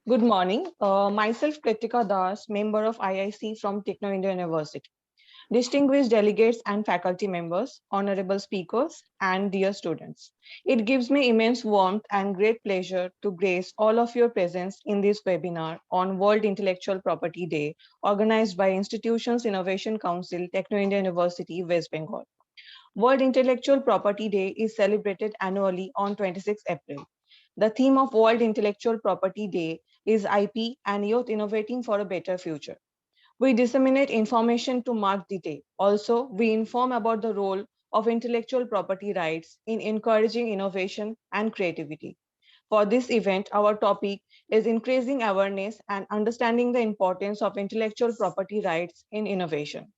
Good morning. Myself, Kritika Das, member of IIC from Techno India University. Distinguished delegates and faculty members, honorable speakers, and dear students. It gives me immense warmth and great pleasure to grace all of your presence in this webinar on World Intellectual Property Day, organized by Institutions Innovation Council, Techno India University, West Bengal. World Intellectual Property Day is celebrated annually on 26 April. The theme of World Intellectual Property Day is IP and Youth Innovating for a Better Future. We disseminate information to mark the day. Also, we inform about the role of intellectual property rights in encouraging innovation and creativity. For this event, our topic is increasing awareness and understanding the importance of intellectual property rights in innovation.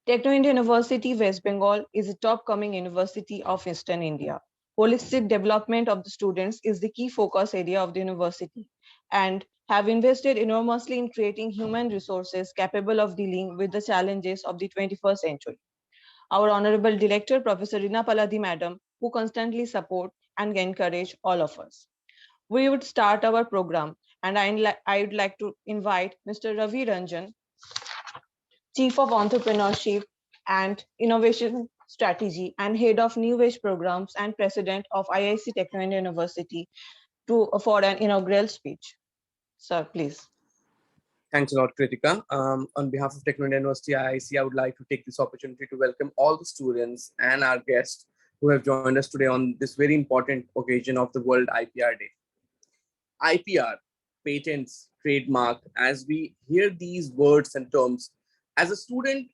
Techno India University, West Bengal is a top coming university of Eastern India. Holistic development of the students is the key focus area of the university and have invested enormously in creating human resources capable of dealing with the challenges of the 21st century. Our Honorable Director, Professor Rina Paladi Madam, who constantly support and encourage all of us. We would start our program and I would like to invite Mr. Ravi Ranjan, Chief of Entrepreneurship and Innovation Strategy and Head of New Age Programs and President of IIC Techno India University for an inaugural speech. Sir, please. Thanks a lot, Kritika. On behalf of Techno India University IIC, I would like to take this opportunity to welcome all the students and our guests who have joined us today on this very important occasion of the World IPR Day. IPR, patents, trademark, as we hear these words and terms, as a student,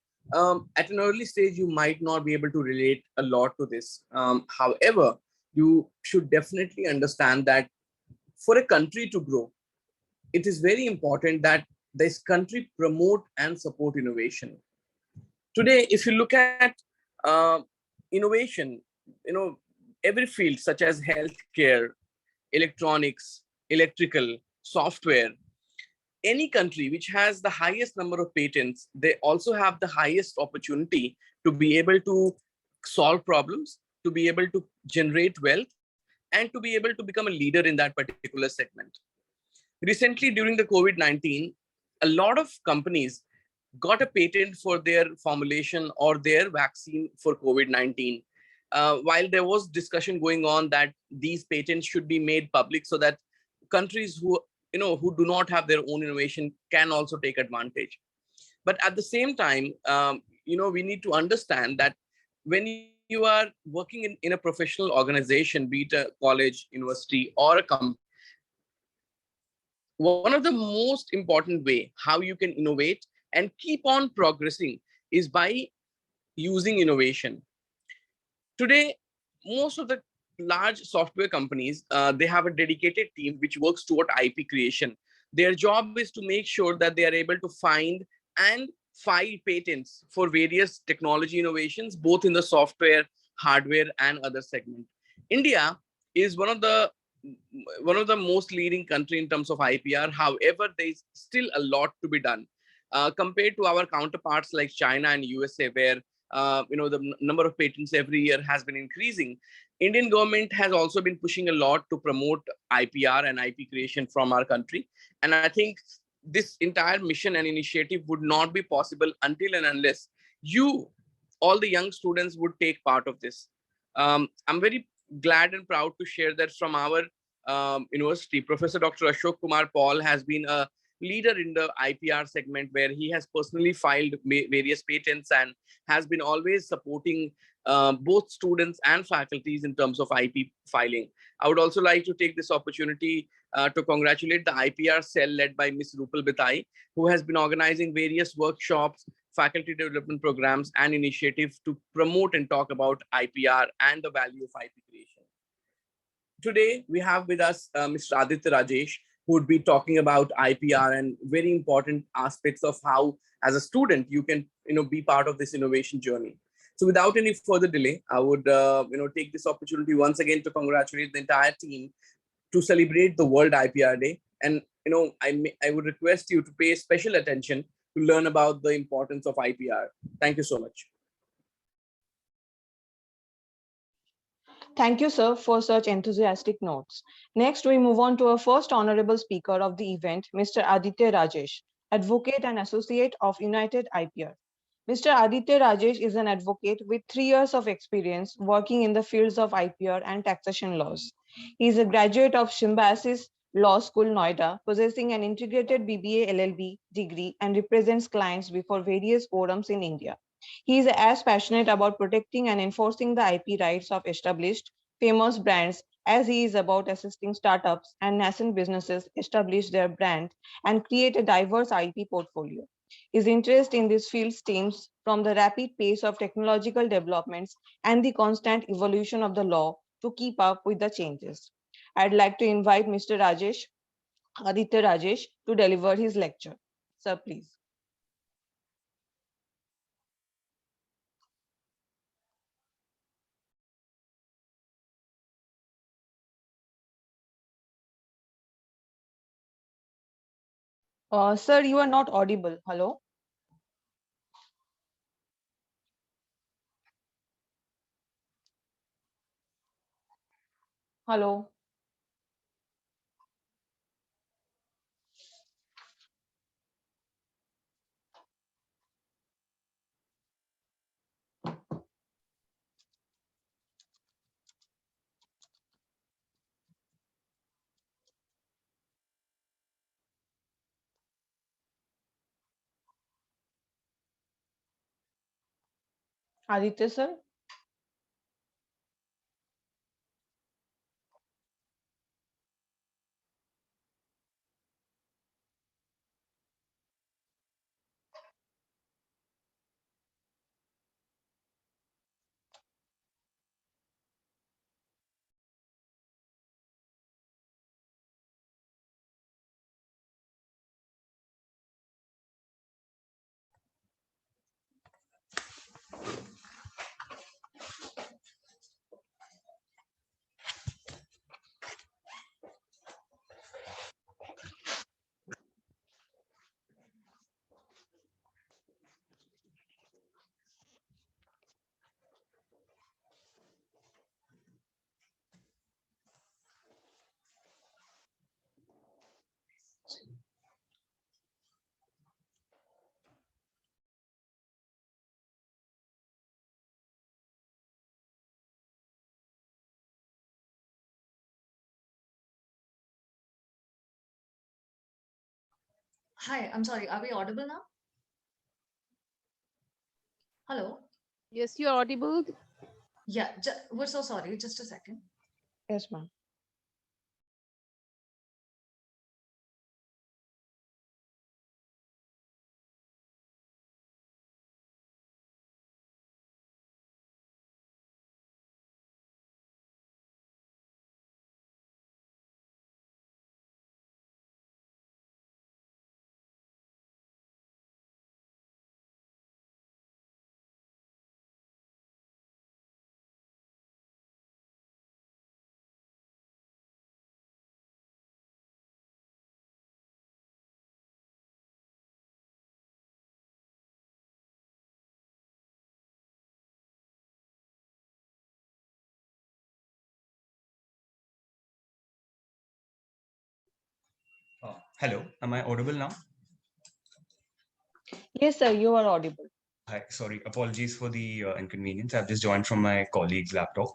at an early stage, you might not be able to relate a lot to this. However, you should definitely understand that for a country to grow, it is very important that this country promote and support innovation. Today, if you look at innovation, every field such as healthcare, electronics, electrical, software, any country which has the highest number of patents, they also have the highest opportunity to be able to solve problems, to be able to generate wealth, and to be able to become a leader in that particular segment. Recently, during the COVID-19, a lot of companies got a patent for their formulation or their vaccine for COVID-19. While there was discussion going on that these patents should be made public so that countries who do not have their own innovation can also take advantage. But at the same time, we need to understand that when you are working in a professional organization, be it a college, university, or a company, one of the most important way how you can innovate and keep on progressing is by using innovation. Today, most of the large software companies, they have a dedicated team which works toward IP creation. Their job is to make sure that they are able to find and file patents for various technology innovations, both in the software, hardware, and other segment. India is one of the most leading country in terms of IPR. However, there is still a lot to be done compared to our counterparts like China and USA, where the number of patents every year has been increasing. Indian government has also been pushing a lot to promote IPR and IP creation from our country. And I think this entire mission and initiative would not be possible until and unless you, all the young students, would take part of this. I'm very glad and proud to share that from our university, Professor Dr. Ashok Kumar Paul has been a leader in the IPR segment, where he has personally filed various patents and has been always supporting both students and faculties in terms of IP filing. I would also like to take this opportunity to congratulate the IPR cell led by Ms. Rupal Bitai, who has been organizing various workshops, faculty development programs, and initiatives to promote and talk about IPR and the value of IP creation. Today, we have with us Mr. Aditya Rajesh, who would be talking about IPR and very important aspects of how, as a student, you can be part of this innovation journey. So without any further delay, I would take this opportunity once again to congratulate the entire team to celebrate the World IPR Day. And I would request you to pay special attention to learn about the importance of IPR. Thank you so much. Thank you, sir, for such enthusiastic notes. Next, we move on to our first honorable speaker of the event, Mr. Aditya Rajesh, Advocate and Associate of United IPR. Mr. Aditya Rajesh is an advocate with 3 years of experience working in the fields of IPR and taxation laws. He is a graduate of Symbiosis Law School, Noida, possessing an integrated BBA LLB degree and represents clients before various forums in India. He is as passionate about protecting and enforcing the IP rights of established, famous brands as he is about assisting startups and nascent businesses establish their brand and create a diverse IP portfolio. His interest in this field stems from the rapid pace of technological developments and the constant evolution of the law to keep up with the changes. I'd like to invite Mr. Rajesh, Aditya Rajesh, to deliver his lecture. Sir, please. Sir, you are not audible. Hello? Hello? Aditya, sir? Hi, I'm sorry. Are we audible now? Hello? Yes, you are audible. Yeah, we're so sorry. Just a second. Yes, ma'am. Hello, am I audible now? Yes, sir, you are audible. Hi, sorry, apologies for the inconvenience. I've just joined from my colleague's laptop.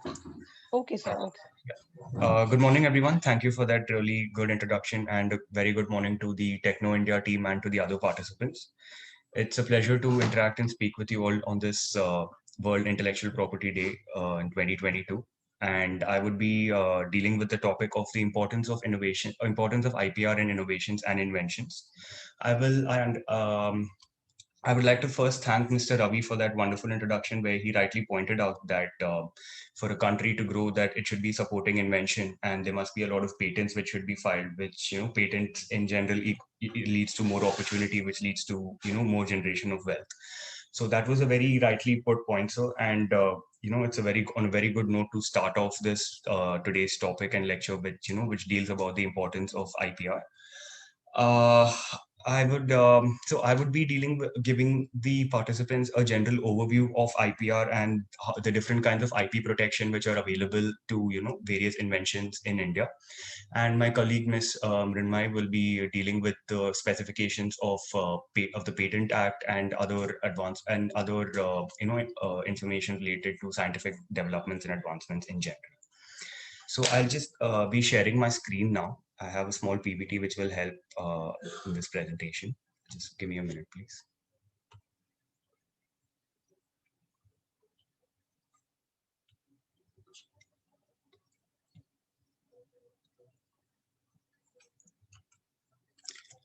Okay, sir. Okay. Good morning, everyone. Thank you for that really good introduction, and a very good morning to the Techno India team and to the other participants. It's a pleasure to interact and speak with you all on this World Intellectual Property Day in 2022. And I would be dealing with the topic of the importance of innovation, importance of IPR in innovations and inventions. I would like to first thank Mr. Ravi for that wonderful introduction, where he rightly pointed out that for a country to grow, that it should be supporting invention, and there must be a lot of patents which should be filed. Which patents in general it leads to more opportunity, which leads to more generation of wealth. So that was a very rightly put point. So and it's on a very good note to start off this today's topic and lecture, which which deals about the importance of IPR. Uh, I would I would be giving the participants a general overview of IPR and the different kinds of IP protection which are available to various inventions in India. And my colleague Miss Rinmai will be dealing with the specifications of the Patent Act and other information related to scientific developments and advancements in general. So I'll just be sharing my screen now. I have a small PPT which will help in this presentation. Just give me a minute, please.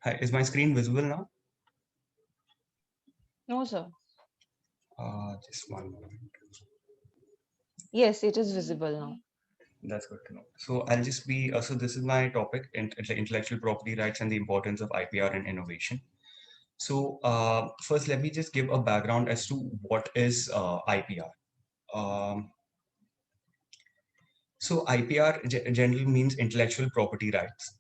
Hi, is my screen visible now? No, sir. Just one moment. Yes, it is visible now. That's good to know. So I'll just be, so this is my topic, intellectual property rights and the importance of IPR and innovation. So first, let me just give a background as to what is IPR. So IPR generally means intellectual property rights.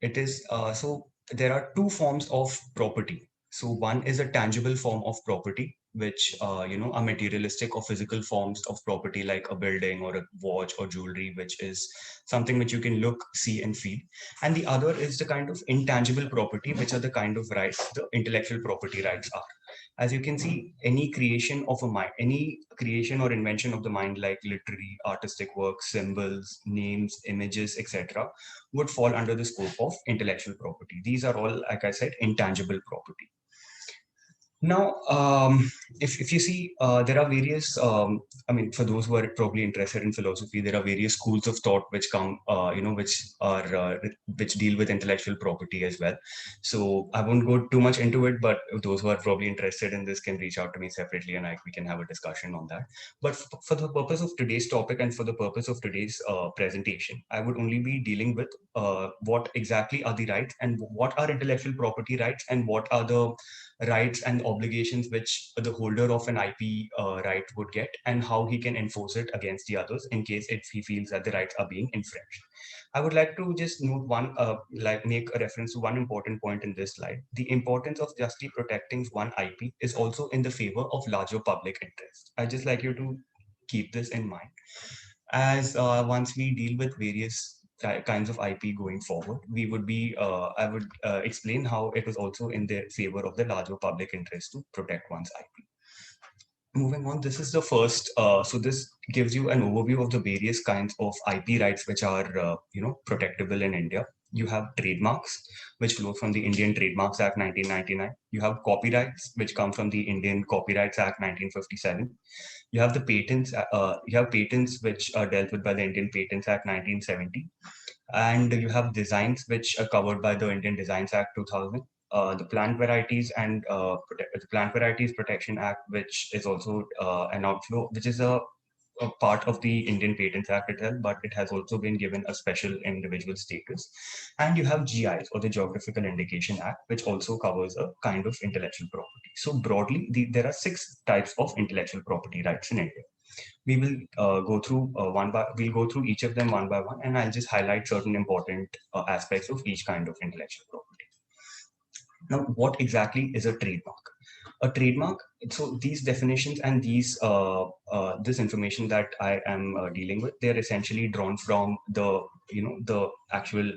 It is so there are two forms of property. So one is a tangible form of property, which are materialistic or physical forms of property like a building or a watch or jewelry, which is something which you can look, see, and feel. And the other is the kind of intangible property, which are the kind of rights the intellectual property rights are. As you can see, any creation of a mind, any creation or invention of the mind, like literary, artistic works, symbols, names, images, etc., would fall under the scope of intellectual property. These are all, like I said, intangible property. Now, if you see, there are various, I mean, for those who are probably interested in philosophy, there are various schools of thought which come, which deal with intellectual property as well. So I won't go too much into it, but those who are probably interested in this can reach out to me separately and we can have a discussion on that. But for the purpose of today's topic and for the purpose of today's presentation, I would only be dealing with what exactly are the rights and what are intellectual property rights and what are the rights and obligations which the holder of an IP right would get and how he can enforce it against the others in case if he feels that the rights are being infringed. I would like to just note make a reference to one important point in this slide. The importance of justly protecting one IP is also in the favor of larger public interest. I just like you to keep this in mind as once we deal with various kinds of IP going forward, we would be, I would explain how it was also in the favor of the larger public interest to protect one's IP. Moving on, this is the first, so this gives you an overview of the various kinds of IP rights which are, protectable in India. You have trademarks, which flow from the Indian Trademarks Act 1999. You have copyrights, which come from the Indian Copyrights Act 1957. You have the patents. You have patents which are dealt with by the Indian Patents Act 1970, and you have designs which are covered by the Indian Designs Act 2000. The Plant Varieties and the Plant Varieties Protection Act, which is also an outflow, which is a part of the Indian Patents Act itself, but it has also been given a special individual status. And you have GIs, or the Geographical Indication Act, which also covers a kind of intellectual property. So broadly, there are 6 types of intellectual property rights in India. We will go through we'll go through each of them one by one, and I'll just highlight certain important aspects of each kind of intellectual property. Now, what exactly is a trademark? A trademark, so these definitions and this information that I am dealing with, they're essentially drawn from the actual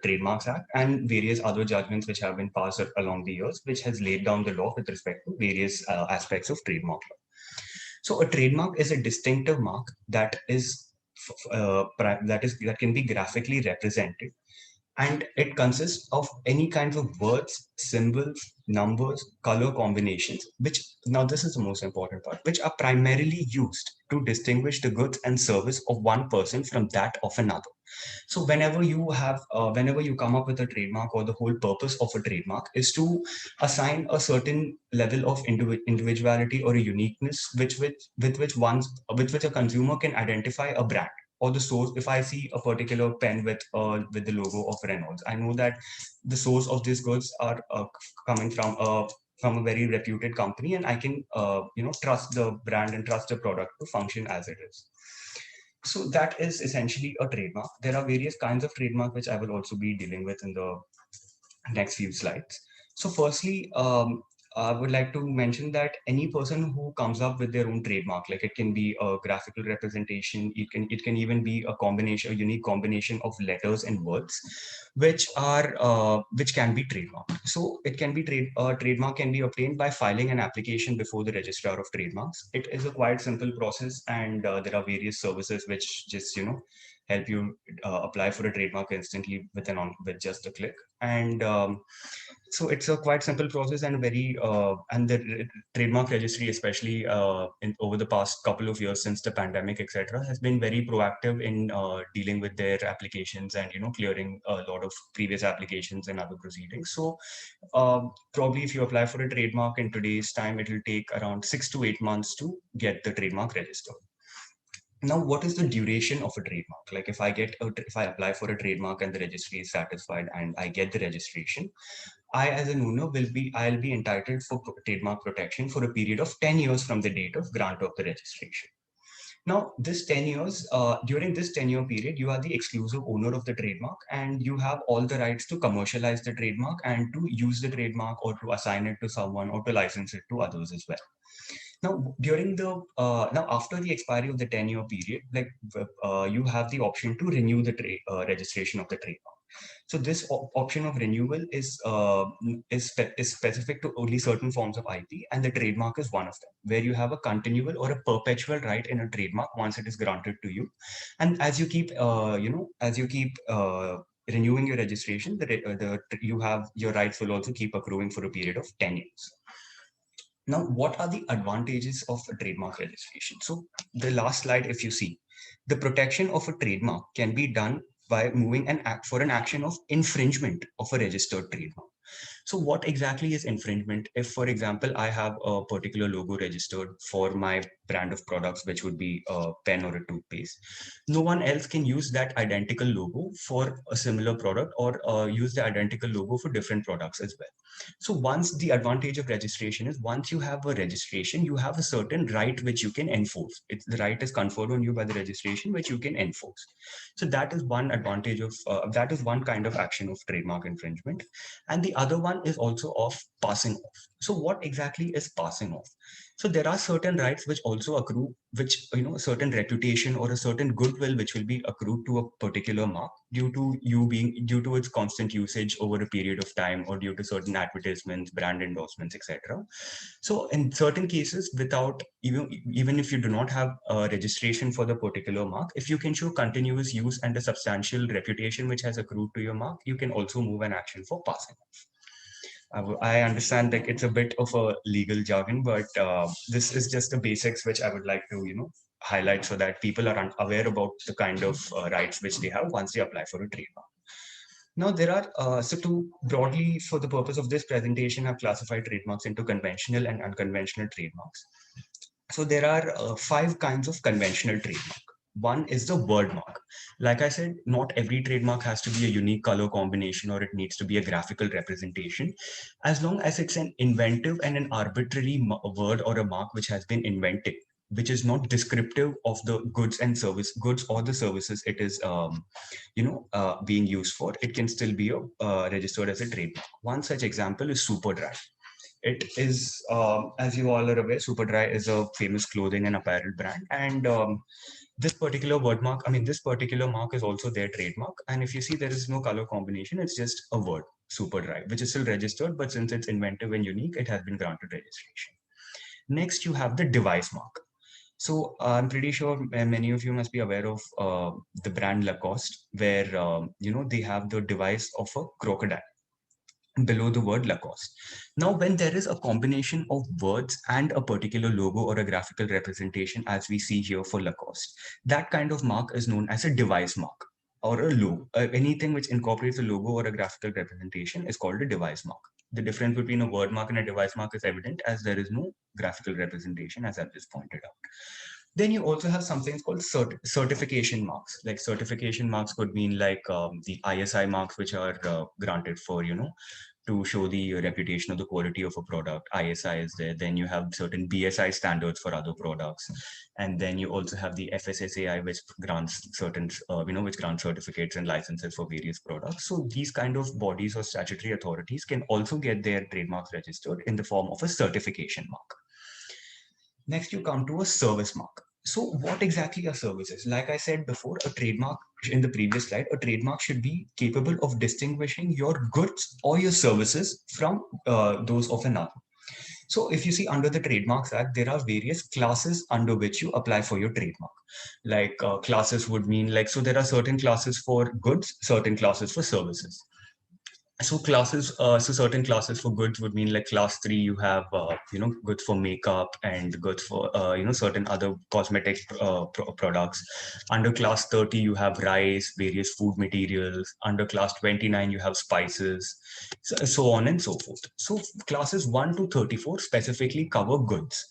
Trademarks Act and various other judgments which have been passed along the years, which has laid down the law with respect to various aspects of trademark law. So a trademark is a distinctive mark that that can be graphically represented, and it consists of any kinds of words, symbols, numbers, color combinations, which, now this is the most important part, which are primarily used to distinguish the goods and service of one person from that of another. So whenever you come up with a trademark, or the whole purpose of a trademark is to assign a certain level of individuality or a uniqueness with which a consumer can identify a brand or the source. If I see a particular pen with the logo of Reynolds, I know that the source of these goods are coming from a very reputed company, and I can trust the brand and trust the product to function as it is. So that is essentially a trademark. There are various kinds of trademark which I will also be dealing with in the next few slides. So firstly, I would like to mention that any person who comes up with their own trademark, like it can be a graphical representation, it can even be a combination, a unique combination of letters and words, which can be trademarked. So it can be trademark can be obtained by filing an application before the registrar of trademarks. It is a quite simple process, and there are various services which just help you apply for a trademark instantly with just a click. And so it's a quite simple process, and very and the trademark registry, especially over the past couple of years since the pandemic, etc., has been very proactive in dealing with their applications and clearing a lot of previous applications and other proceedings. So probably if you apply for a trademark in today's time, it will take around 6 to 8 months to get the trademark registered. Now, what is the duration of a trademark? Like if I apply for a trademark and the registry is satisfied and I get the registration, I as an owner I'll be entitled for trademark protection for a period of 10 years from the date of grant of the registration. Now, this 10 years, during this 10-year period, you are the exclusive owner of the trademark, and you have all the rights to commercialize the trademark and to use the trademark, or to assign it to someone, or to license it to others as well. Now, now after the expiry of the 10-year period, you have the option to renew the registration of the trademark. So this option of renewal is specific to only certain forms of IP, and the trademark is one of them, where you have a continual or a perpetual right in a trademark once it is granted to you. And as you keep renewing your registration, you have your rights will also keep accruing for a period of 10 years. Now, what are the advantages of a trademark registration? So the last slide, if you see, the protection of a trademark can be done by moving an act for an action of infringement of a registered trademark. So what exactly is infringement? If, for example, I have a particular logo registered for my brand of products, which would be a pen or a toothpaste, no one else can use that identical logo for a similar product, or use the identical logo for different products as well. So once the advantage of registration is, once you have a registration, you have a certain right which you can enforce. The right is conferred on you by the registration, which you can enforce. So that is one advantage of that is one kind of action of trademark infringement. And the other one is also of passing off. So what exactly is passing off? So there are certain rights which also accrue, which, a certain reputation or a certain goodwill which will be accrued to a particular mark due to its constant usage over a period of time, or due to certain advertisements, brand endorsements, etc. So in certain cases, without even if you do not have a registration for the particular mark, if you can show continuous use and a substantial reputation which has accrued to your mark, you can also move an action for passing off. I understand that it's a bit of a legal jargon, but this is just the basics which I would like to, highlight, so that people are aware about the kind of rights which they have once they apply for a trademark. Now, there are, so to broadly, for the purpose of this presentation, I've classified trademarks into conventional and unconventional trademarks. So there are 5 kinds of conventional trademark. One is the word mark. Like I said, not every trademark has to be a unique color combination, or it needs to be a graphical representation. As long as it's an inventive and an arbitrary word or a mark which has been invented, which is not descriptive of the goods or the services it is being used for, it can still be registered as a trademark. One such example is Superdry. It is, as you all are aware, Superdry is a famous clothing and apparel brand, and this particular this particular mark is also their trademark. And if you see, there is no color combination; it's just a word, Superdry, which is still registered, but since it's inventive and unique, it has been granted registration. Next, you have the device mark. So I'm pretty sure many of you must be aware of the brand Lacoste, where they have the device of a crocodile below the word Lacoste. Now, when there is a combination of words and a particular logo or a graphical representation, as we see here for Lacoste, that kind of mark is known as a device mark, or a logo. Anything which incorporates a logo or a graphical representation is called a device mark. The difference between a word mark and a device mark is evident, as there is no graphical representation, as I've just pointed out. Then you also have something called certification marks. Like certification marks could mean like the ISI marks, which are granted for to show the reputation of the quality of a product. ISI is there. Then you have certain BSI standards for other products, and then you also have the FSSAI, which grants certain, which grants certificates and licenses for various products. So these kind of bodies or statutory authorities can also get their trademarks registered in the form of a certification mark. Next, you come to a service mark. So what exactly are services? Like I said before, a trademark in the previous slide, a trademark should be capable of distinguishing your goods or your services from those of another. So if you see under the Trademarks Act, there are various classes under which you apply for your trademark. Like classes would mean like, so there are certain classes for goods, certain classes for services. So classes, so certain classes for goods would mean like class 3, you have, goods for makeup and goods for, certain other cosmetic products. Under class 30, you have rice, various food materials. Under class 29, you have spices, so on and so forth. So classes 1 to 34 specifically cover goods.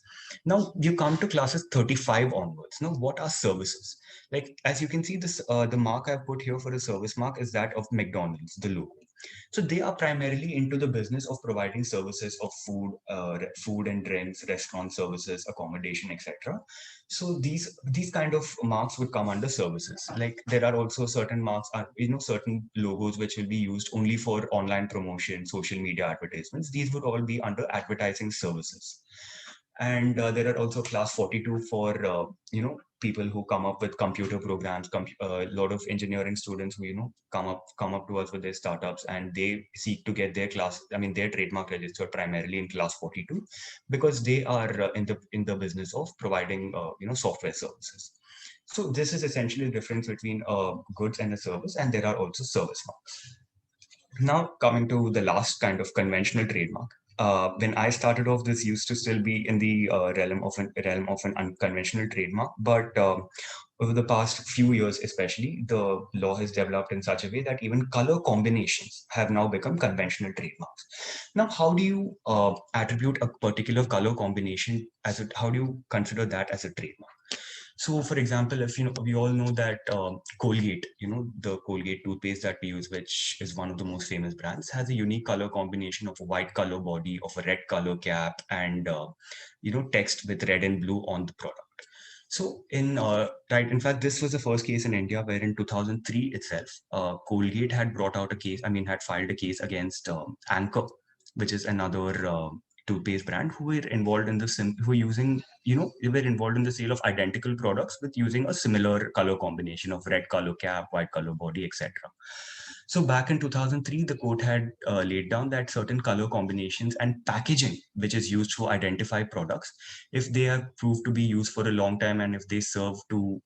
Now you come to classes 35 onwards. Now, what are services? Like, as you can see, this the mark I've put here for a service mark is that of McDonald's, the logo. So they are primarily into the business of providing services of food and drinks, restaurant services, accommodation, etc. So these kind of marks would come under services. Like there are also certain marks, certain logos which will be used only for online promotion, social media advertisements. These would all be under advertising services. And there are also class 42 for people who come up with computer programs. A lot of engineering students who come up to us with their startups, and they seek to get their trademark registered primarily in class 42, because they are in the business of providing software services. So this is essentially the difference between goods and a service, and there are also service marks. Now coming to the last kind of conventional trademark. When I started off, this used to still be in the realm of an unconventional trademark, but over the past few years, especially, the law has developed in such a way that even color combinations have now become conventional trademarks. Now, how do you attribute a particular color combination how do you consider that as a trademark? So, for example, if we all know that Colgate, the Colgate toothpaste that we use, which is one of the most famous brands, has a unique color combination of a white color body, of a red color cap, and text with red and blue on the product. So, in fact, this was the first case in India where in 2003 itself, Colgate had had filed a case against Anchor, which is another toothpaste brand, who were involved in they were involved in the sale of identical products with using a similar color combination of red color cap, white color body, etc. So back in 2003, the court had laid down that certain color combinations and packaging, which is used to identify products, if they are proved to be used for a long time, and if they serve to,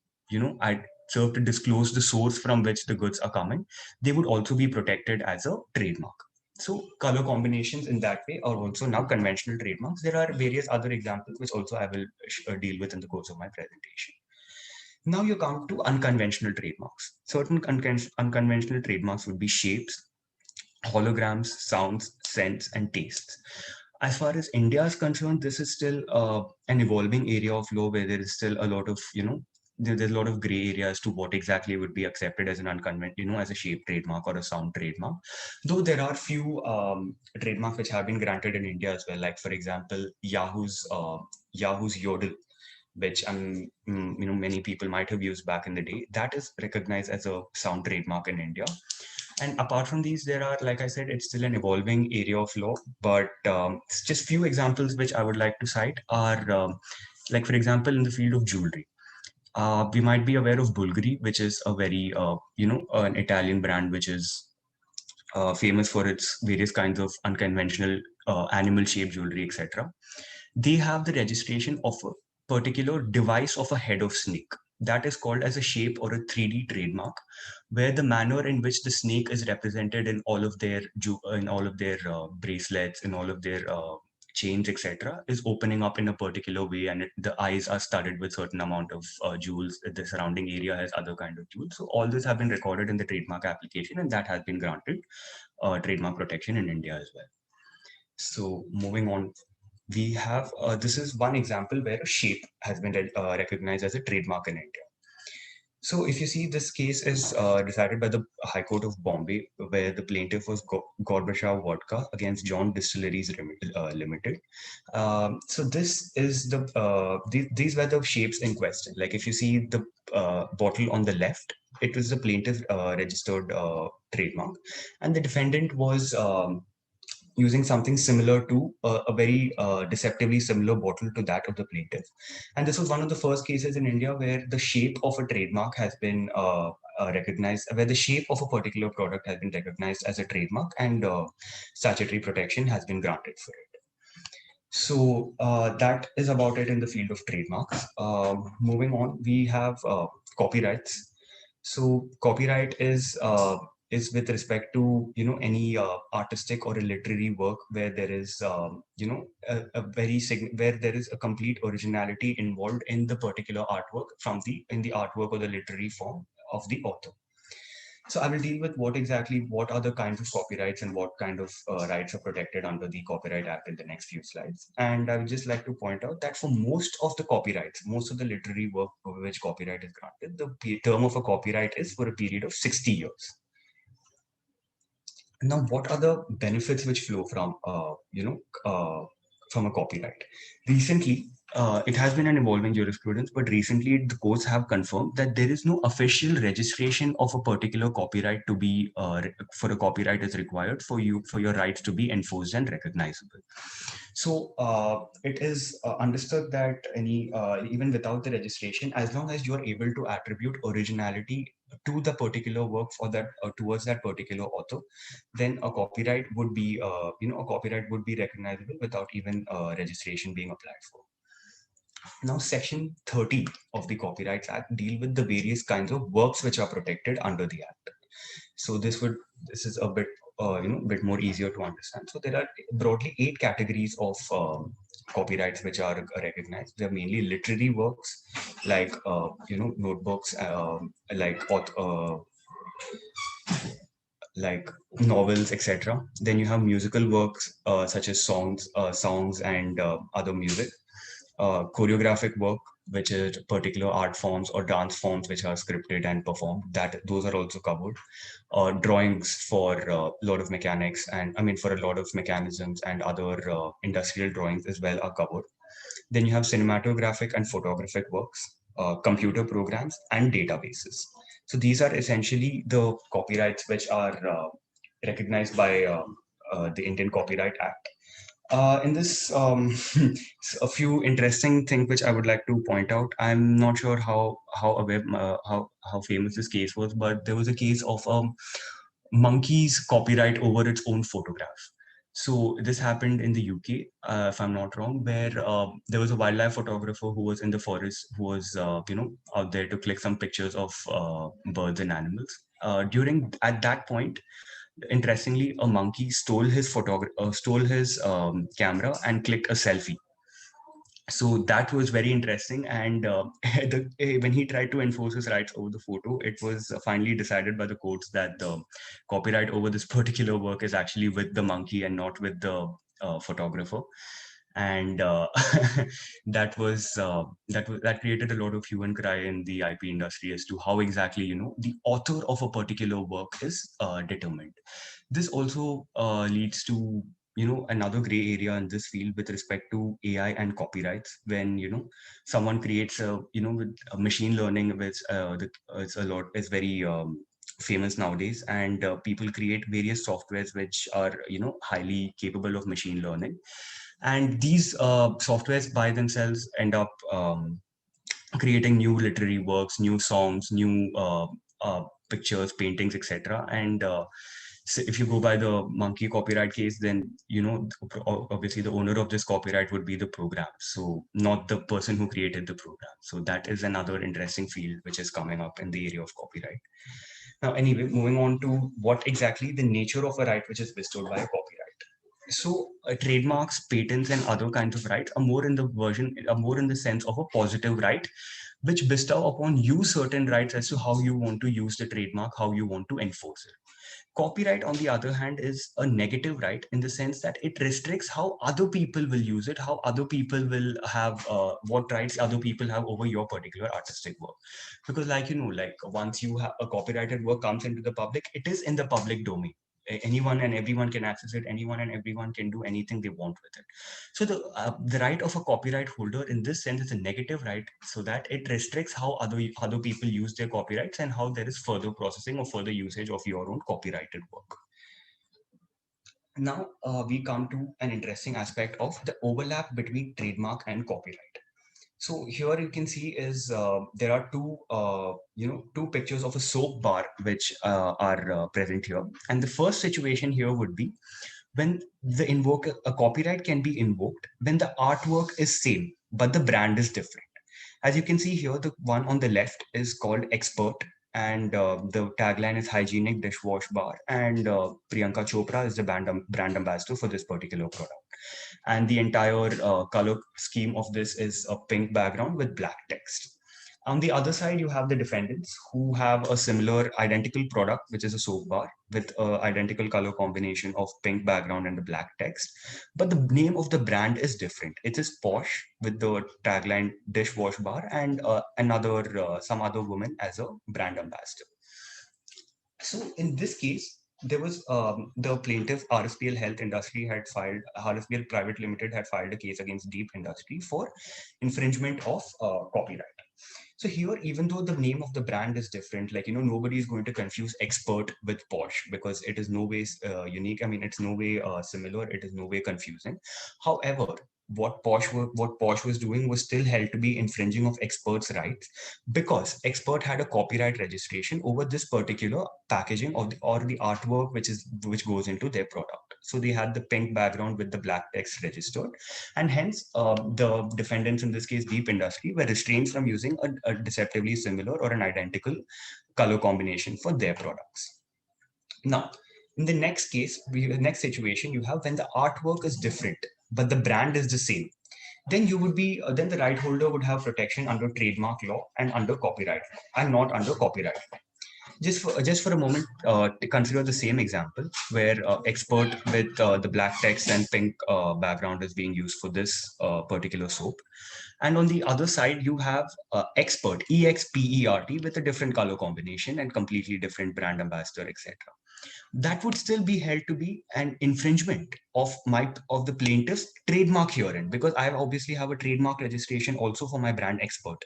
serve to disclose the source from which the goods are coming, they would also be protected as a trademark. So color combinations in that way are also now conventional trademarks. There are various other examples which also I will deal with in the course of my presentation. Now you come to unconventional trademarks. Certain unconventional trademarks would be shapes, holograms, sounds, scents, and tastes. As far as India is concerned, this is still an evolving area of law where there is still a lot of, there's a lot of gray area as to what exactly would be accepted as an unconventional, as a shape trademark or a sound trademark. Though there are few trademarks which have been granted in India as well. Like for example, Yahoo's Yodel, which many people might have used back in the day, that is recognized as a sound trademark in India. And apart from these, there are, like I said, it's still an evolving area of law. But just few examples which I would like to cite are, like for example, in the field of jewelry. We might be aware of Bulgari, which is a very, an Italian brand, which is famous for its various kinds of unconventional animal-shaped jewelry, etc. They have the registration of a particular device of a head of snake that is called as a shape or a 3D trademark, where the manner in which the snake is represented in all of their bracelets, in all of their chains, etc., is opening up in a particular way, and the eyes are studded with certain amount of jewels. The surrounding area has other kind of jewels. So all this have been recorded in the trademark application, and that has been granted trademark protection in India as well. So moving on, we have this is one example where a shape has been recognized as a trademark in India. So if you see, this case is decided by the High Court of Bombay, where the plaintiff was Gorbachev Vodka against John Distilleries Limited. So this is these were the shapes in question. Like if you see the bottle on the left, it was the plaintiff registered trademark, and the defendant was using something similar to a very deceptively similar bottle to that of the plaintiff. And this was one of the first cases in India where the shape of a trademark has been recognized, where the shape of a particular product has been recognized as a trademark, and statutory protection has been granted for it. So that is about it in the field of trademarks. Moving on, we have copyrights. So copyright is with respect to any artistic or a literary work where there is where there is a complete originality involved in the particular artwork in the artwork or the literary form of the author. So I will deal with what are the kinds of copyrights and what kind of rights are protected under the Copyright Act in the next few slides. And I would just like to point out that for most of the copyrights, most of the literary work over which copyright is granted, the term of a copyright is for a period of 60 years. Now, what are the benefits which flow from a copyright? Recently, it has been an evolving jurisprudence, but recently the courts have confirmed that there is no official registration of a particular copyright to be for a copyright is required for your rights to be enforced and recognizable. So it is understood that even without the registration, as long as you are able to attribute originality to the particular work for that towards that particular author, then a copyright would be recognizable without even registration being applied for. Now, Section 30 of the Copyrights Act deal with the various kinds of works which are protected under the Act. So this is a bit bit more easier to understand. So there are broadly 8 categories of copyrights which are recognized. They're mainly literary works like notebooks, like novels, etc. Then you have musical works such as songs and other music. Choreographic work, which is particular art forms or dance forms which are scripted and performed, those are also covered. Drawings for a lot of mechanics, and I mean for a lot of mechanisms and other industrial drawings as well are covered. Then you have cinematographic and photographic works, computer programs, and databases. So these are essentially the copyrights which are recognized by the Indian Copyright Act. In this, a few interesting things which I would like to point out. I'm not sure how famous this case was, but there was a case of a monkey's copyright over its own photograph. So this happened in the UK, if I'm not wrong, where there was a wildlife photographer who was in the forest, who was out there to click some pictures of birds and animals. At that point, interestingly, a monkey stole his camera and clicked a selfie. So that was very interesting, and when he tried to enforce his rights over the photo, it was finally decided by the courts that the copyright over this particular work is actually with the monkey and not with the photographer. And that created a lot of hue and cry in the IP industry as to how exactly the author of a particular work is determined. This also leads to another gray area in this field with respect to AI and copyrights. When someone creates with machine learning, which is very famous nowadays, and people create various softwares which are highly capable of machine learning, and these softwares by themselves end up creating new literary works, new songs, new pictures, paintings, etc. And so if you go by the monkey copyright case, then obviously the owner of this copyright would be the program, so not the person who created the program. So that is another interesting field which is coming up in the area of copyright. Now, anyway, moving on to what exactly the nature of a right which is bestowed by a copyright. Trademarks, patents, and other kinds of rights are more in the sense of a positive right, which bestow upon you certain rights as to how you want to use the trademark, how you want to enforce it. Copyright, on the other hand, is a negative right in the sense that it restricts how other people will use it, how other people will have, what rights other people have over your particular artistic work. Because, like, like once you have a copyrighted work comes into the public, it is in the public domain. Anyone and everyone can access it. Anyone and everyone can do anything they want with it. So the right of a copyright holder in this sense is a negative right, so that it restricts how other people use their copyrights and how there is further processing or further usage of your own copyrighted work. Now we come to an interesting aspect of the overlap between trademark and copyright. So here you can see is there are two pictures of a soap bar which are present here, and the first situation here would be when a copyright can be invoked when the artwork is same but the brand is different. As you can see here, the one on the left is called Expert, and the tagline is hygienic dishwash bar, and Priyanka Chopra is the brand ambassador for this particular product. And the entire color scheme of this is a pink background with black text. On the other side, you have the defendants who have a similar identical product, which is a soap bar with identical color combination of pink background and the black text. But the name of the brand is different. It is Posh with the tagline dishwash bar, and some other woman as a brand ambassador. So in this case, there was the plaintiff RSPL Health Industry had filed, RSPL Private Limited had filed a case against Deep Industry for infringement of copyright. So here, even though the name of the brand is different, like, nobody is going to confuse Expert with Posh because it is no way unique. I mean, it's no way similar. It is no way confusing. However, what Posh was doing was still held to be infringing of Expert's rights because Expert had a copyright registration over this particular packaging or the artwork which goes into their product. So they had the pink background with the black text registered, and hence the defendants, in this case Deep Industry, were restrained from using a deceptively similar or an identical color combination for their products. Now, in the next case, the next situation you have when the artwork is different but the brand is the same, then then the right holder would have protection under trademark law and under copyright law, and not under copyright law. Just for a moment, to consider the same example where Expert with the black text and pink background is being used for this particular soap, and on the other side you have Expert, EXPERT, with a different color combination and completely different brand ambassador, etc. That would still be held to be an infringement of the plaintiff's trademark herein, because I obviously have a trademark registration also for my brand Expert.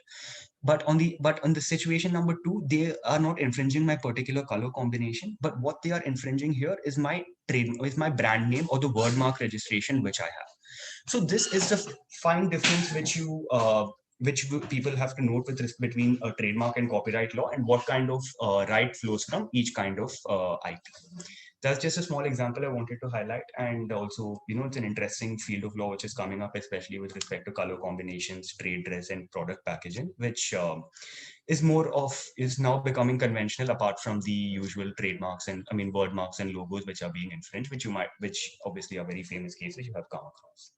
But on the situation number two, they are not infringing my particular color combination, but what they are infringing here is my brand name or the word mark registration which I have. So this is the fine difference which people have to note between a trademark and copyright law, and what kind of right flows from each kind of IP. That's just a small example I wanted to highlight. And also, it's an interesting field of law which is coming up, especially with respect to color combinations, trade dress, and product packaging, which is now becoming conventional apart from the usual trademarks and word marks and logos which are being infringed, which obviously are very famous cases you have come across.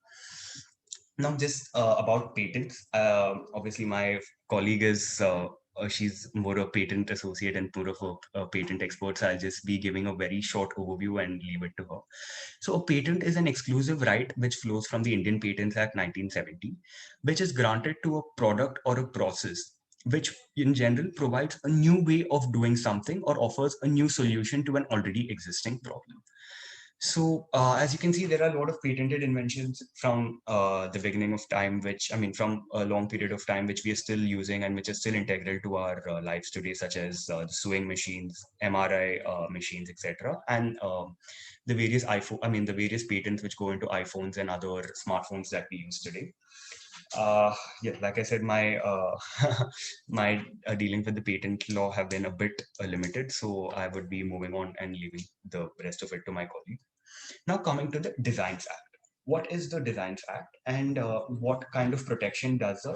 Now, just about patents. Obviously, my colleague is she's more a patent associate and more of a patent expert. So I'll just be giving a very short overview and leave it to her. So a patent is an exclusive right which flows from the Indian Patents Act 1970, which is granted to a product or a process which in general provides a new way of doing something or offers a new solution to an already existing problem. So as you can see, there are a lot of patented inventions from the beginning of time, from a long period of time, which we are still using and which is still integral to our lives today, such as the sewing machines, MRI machines, etc. And the various the various patents which go into iPhones and other smartphones that we use today. Yeah, like I said, my my dealing with the patent law have been a bit limited, so I would be moving on and leaving the rest of it to my colleague. Now, coming to the Designs Act. What is the Designs Act, and what kind of protection does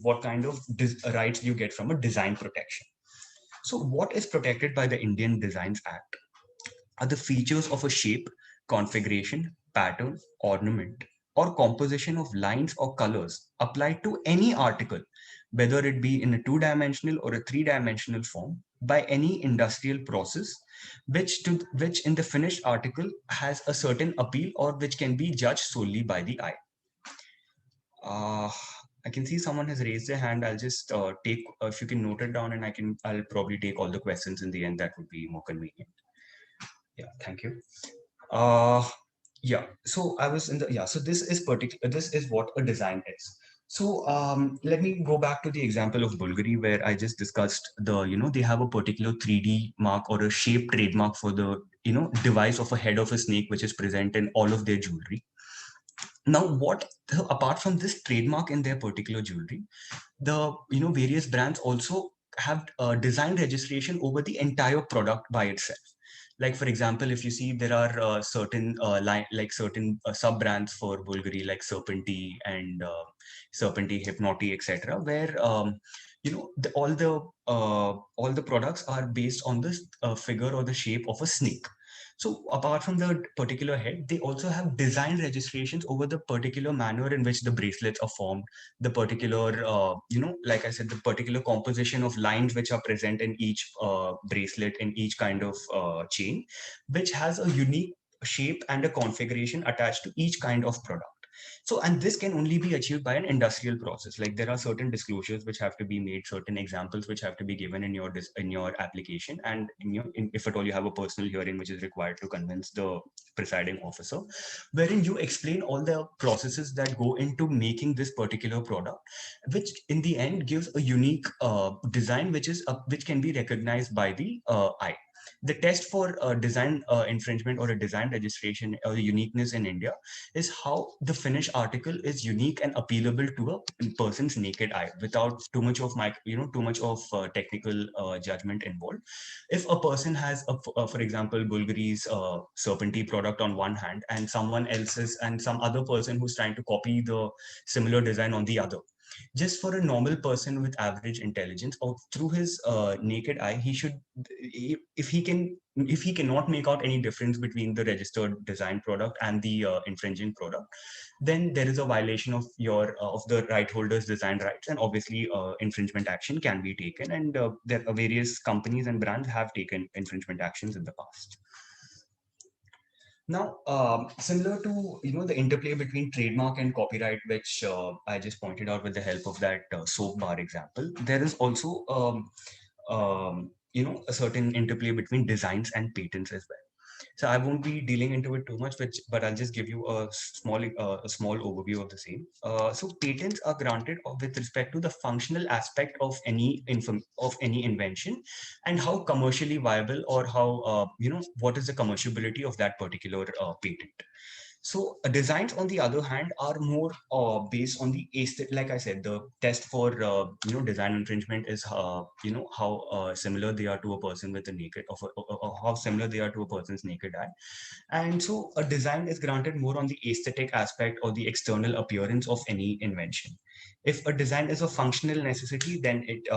what kind of rights do you get from a design protection? So what is protected by the Indian Designs Act are the features of a shape, configuration, pattern, ornament, or composition of lines or colors applied to any article, whether it be in a two-dimensional or a three-dimensional form, by any industrial process, which in the finished article has a certain appeal or which can be judged solely by the eye. I can see someone has raised their hand. I'll just take, if you can note it down, and I'll probably take all the questions in the end. That would be more convenient. Yeah, thank you. Yeah, so I was in the, yeah, so this is what a design is. So let me go back to the example of Bulgari, where I just discussed they have a particular 3D mark or a shape trademark for the, device of a head of a snake, which is present in all of their jewelry. Now, apart from this trademark in their particular jewelry, the various brands also have design registration over the entire product by itself. Like, for example, if you see, there are certain certain sub brands for Bulgari, like Serpenti and Serpenti, Hypnoti, etc., where all the products are based on this figure or the shape of a snake. So apart from the particular head, they also have design registrations over the particular manner in which the bracelets are formed, the particular, like I said, the particular composition of lines which are present in each bracelet, in each kind of chain, which has a unique shape and a configuration attached to each kind of product. So, and this can only be achieved by an industrial process. Like, there are certain disclosures which have to be made, certain examples which have to be given in your application, and if at all you have a personal hearing which is required to convince the presiding officer, wherein you explain all the processes that go into making this particular product, which in the end gives a unique design which can be recognized by the eye. The test for design infringement or a design registration or uniqueness in India is how the finished article is unique and appealable to a person's naked eye without too much of technical judgment involved. If a person has, for example, Bulgari's Serpenti product on one hand, and someone else's and some other person who's trying to copy the similar design on the other, just for a normal person with average intelligence or through his naked eye, he should, if he cannot make out any difference between the registered design product and the infringing product, then there is a violation of of the right holder's design rights, and obviously infringement action can be taken, and there are various companies and brands have taken infringement actions in the past. Now, similar to the interplay between trademark and copyright, which I just pointed out with the help of that soap bar example, there is also a certain interplay between designs and patents as well. So I won't be dealing into it too much, but I'll just give you a small overview of the same. So patents are granted with respect to the functional aspect of any invention, and how commercially viable, or how what is the commerciability of that particular patent. So designs, on the other hand, are more based on the aesthetic. Like I said, the test for design infringement is how similar they are to a person with a naked, or how similar they are to a person's naked eye. And so a design is granted more on the aesthetic aspect or the external appearance of any invention. If a design is a functional necessity, then it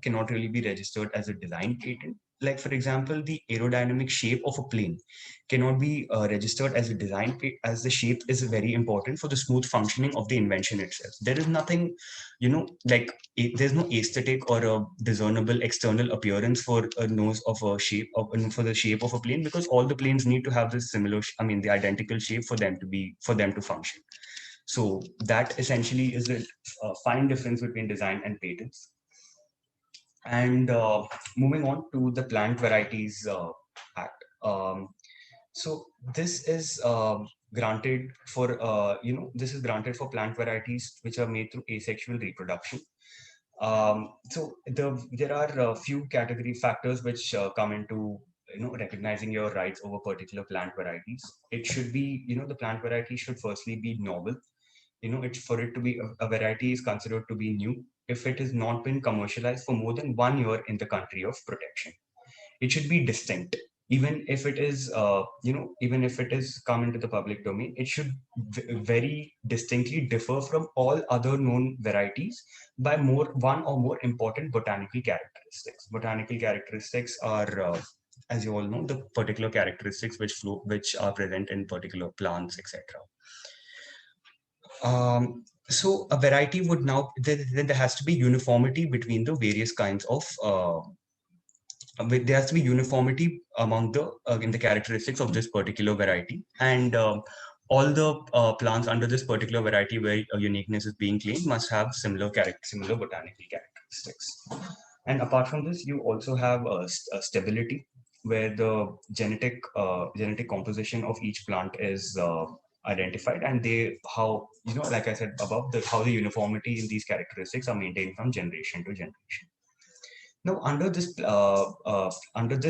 cannot really be registered as a design patent. Like, for example, the aerodynamic shape of a plane cannot be registered as a design, as the shape is very important for the smooth functioning of the invention itself. There is nothing, there's no aesthetic or a discernible external appearance for a nose of a shape of, for the shape of a plane, because all the planes need to have this similar, the identical shape for them to function. So that essentially is the fine difference between design and patents. And moving on to the Plant Varieties Act. So this is granted for plant varieties which are made through asexual reproduction. So there are a few category factors which come into recognizing your rights over particular plant varieties. It should be, the plant variety should firstly be novel. For it to be a variety is considered to be new if it has not been commercialized for more than 1 year in the country of protection. It should be distinct. Even if it is, even if it is come into the public domain, it should very distinctly differ from all other known varieties by one or more important botanical characteristics. Botanical characteristics are as you all know, the particular characteristics which are present in particular plants, etc. So a variety would now, there has to be uniformity between the various kinds of there has to be uniformity among the in the characteristics of this particular variety, and all the plants under this particular variety where uniqueness is being claimed must have similar botanical characteristics. And apart from this, you also have stability, where the genetic composition of each plant is identified, and they how like I said above, how the uniformity in these characteristics are maintained from generation to generation. Now, under this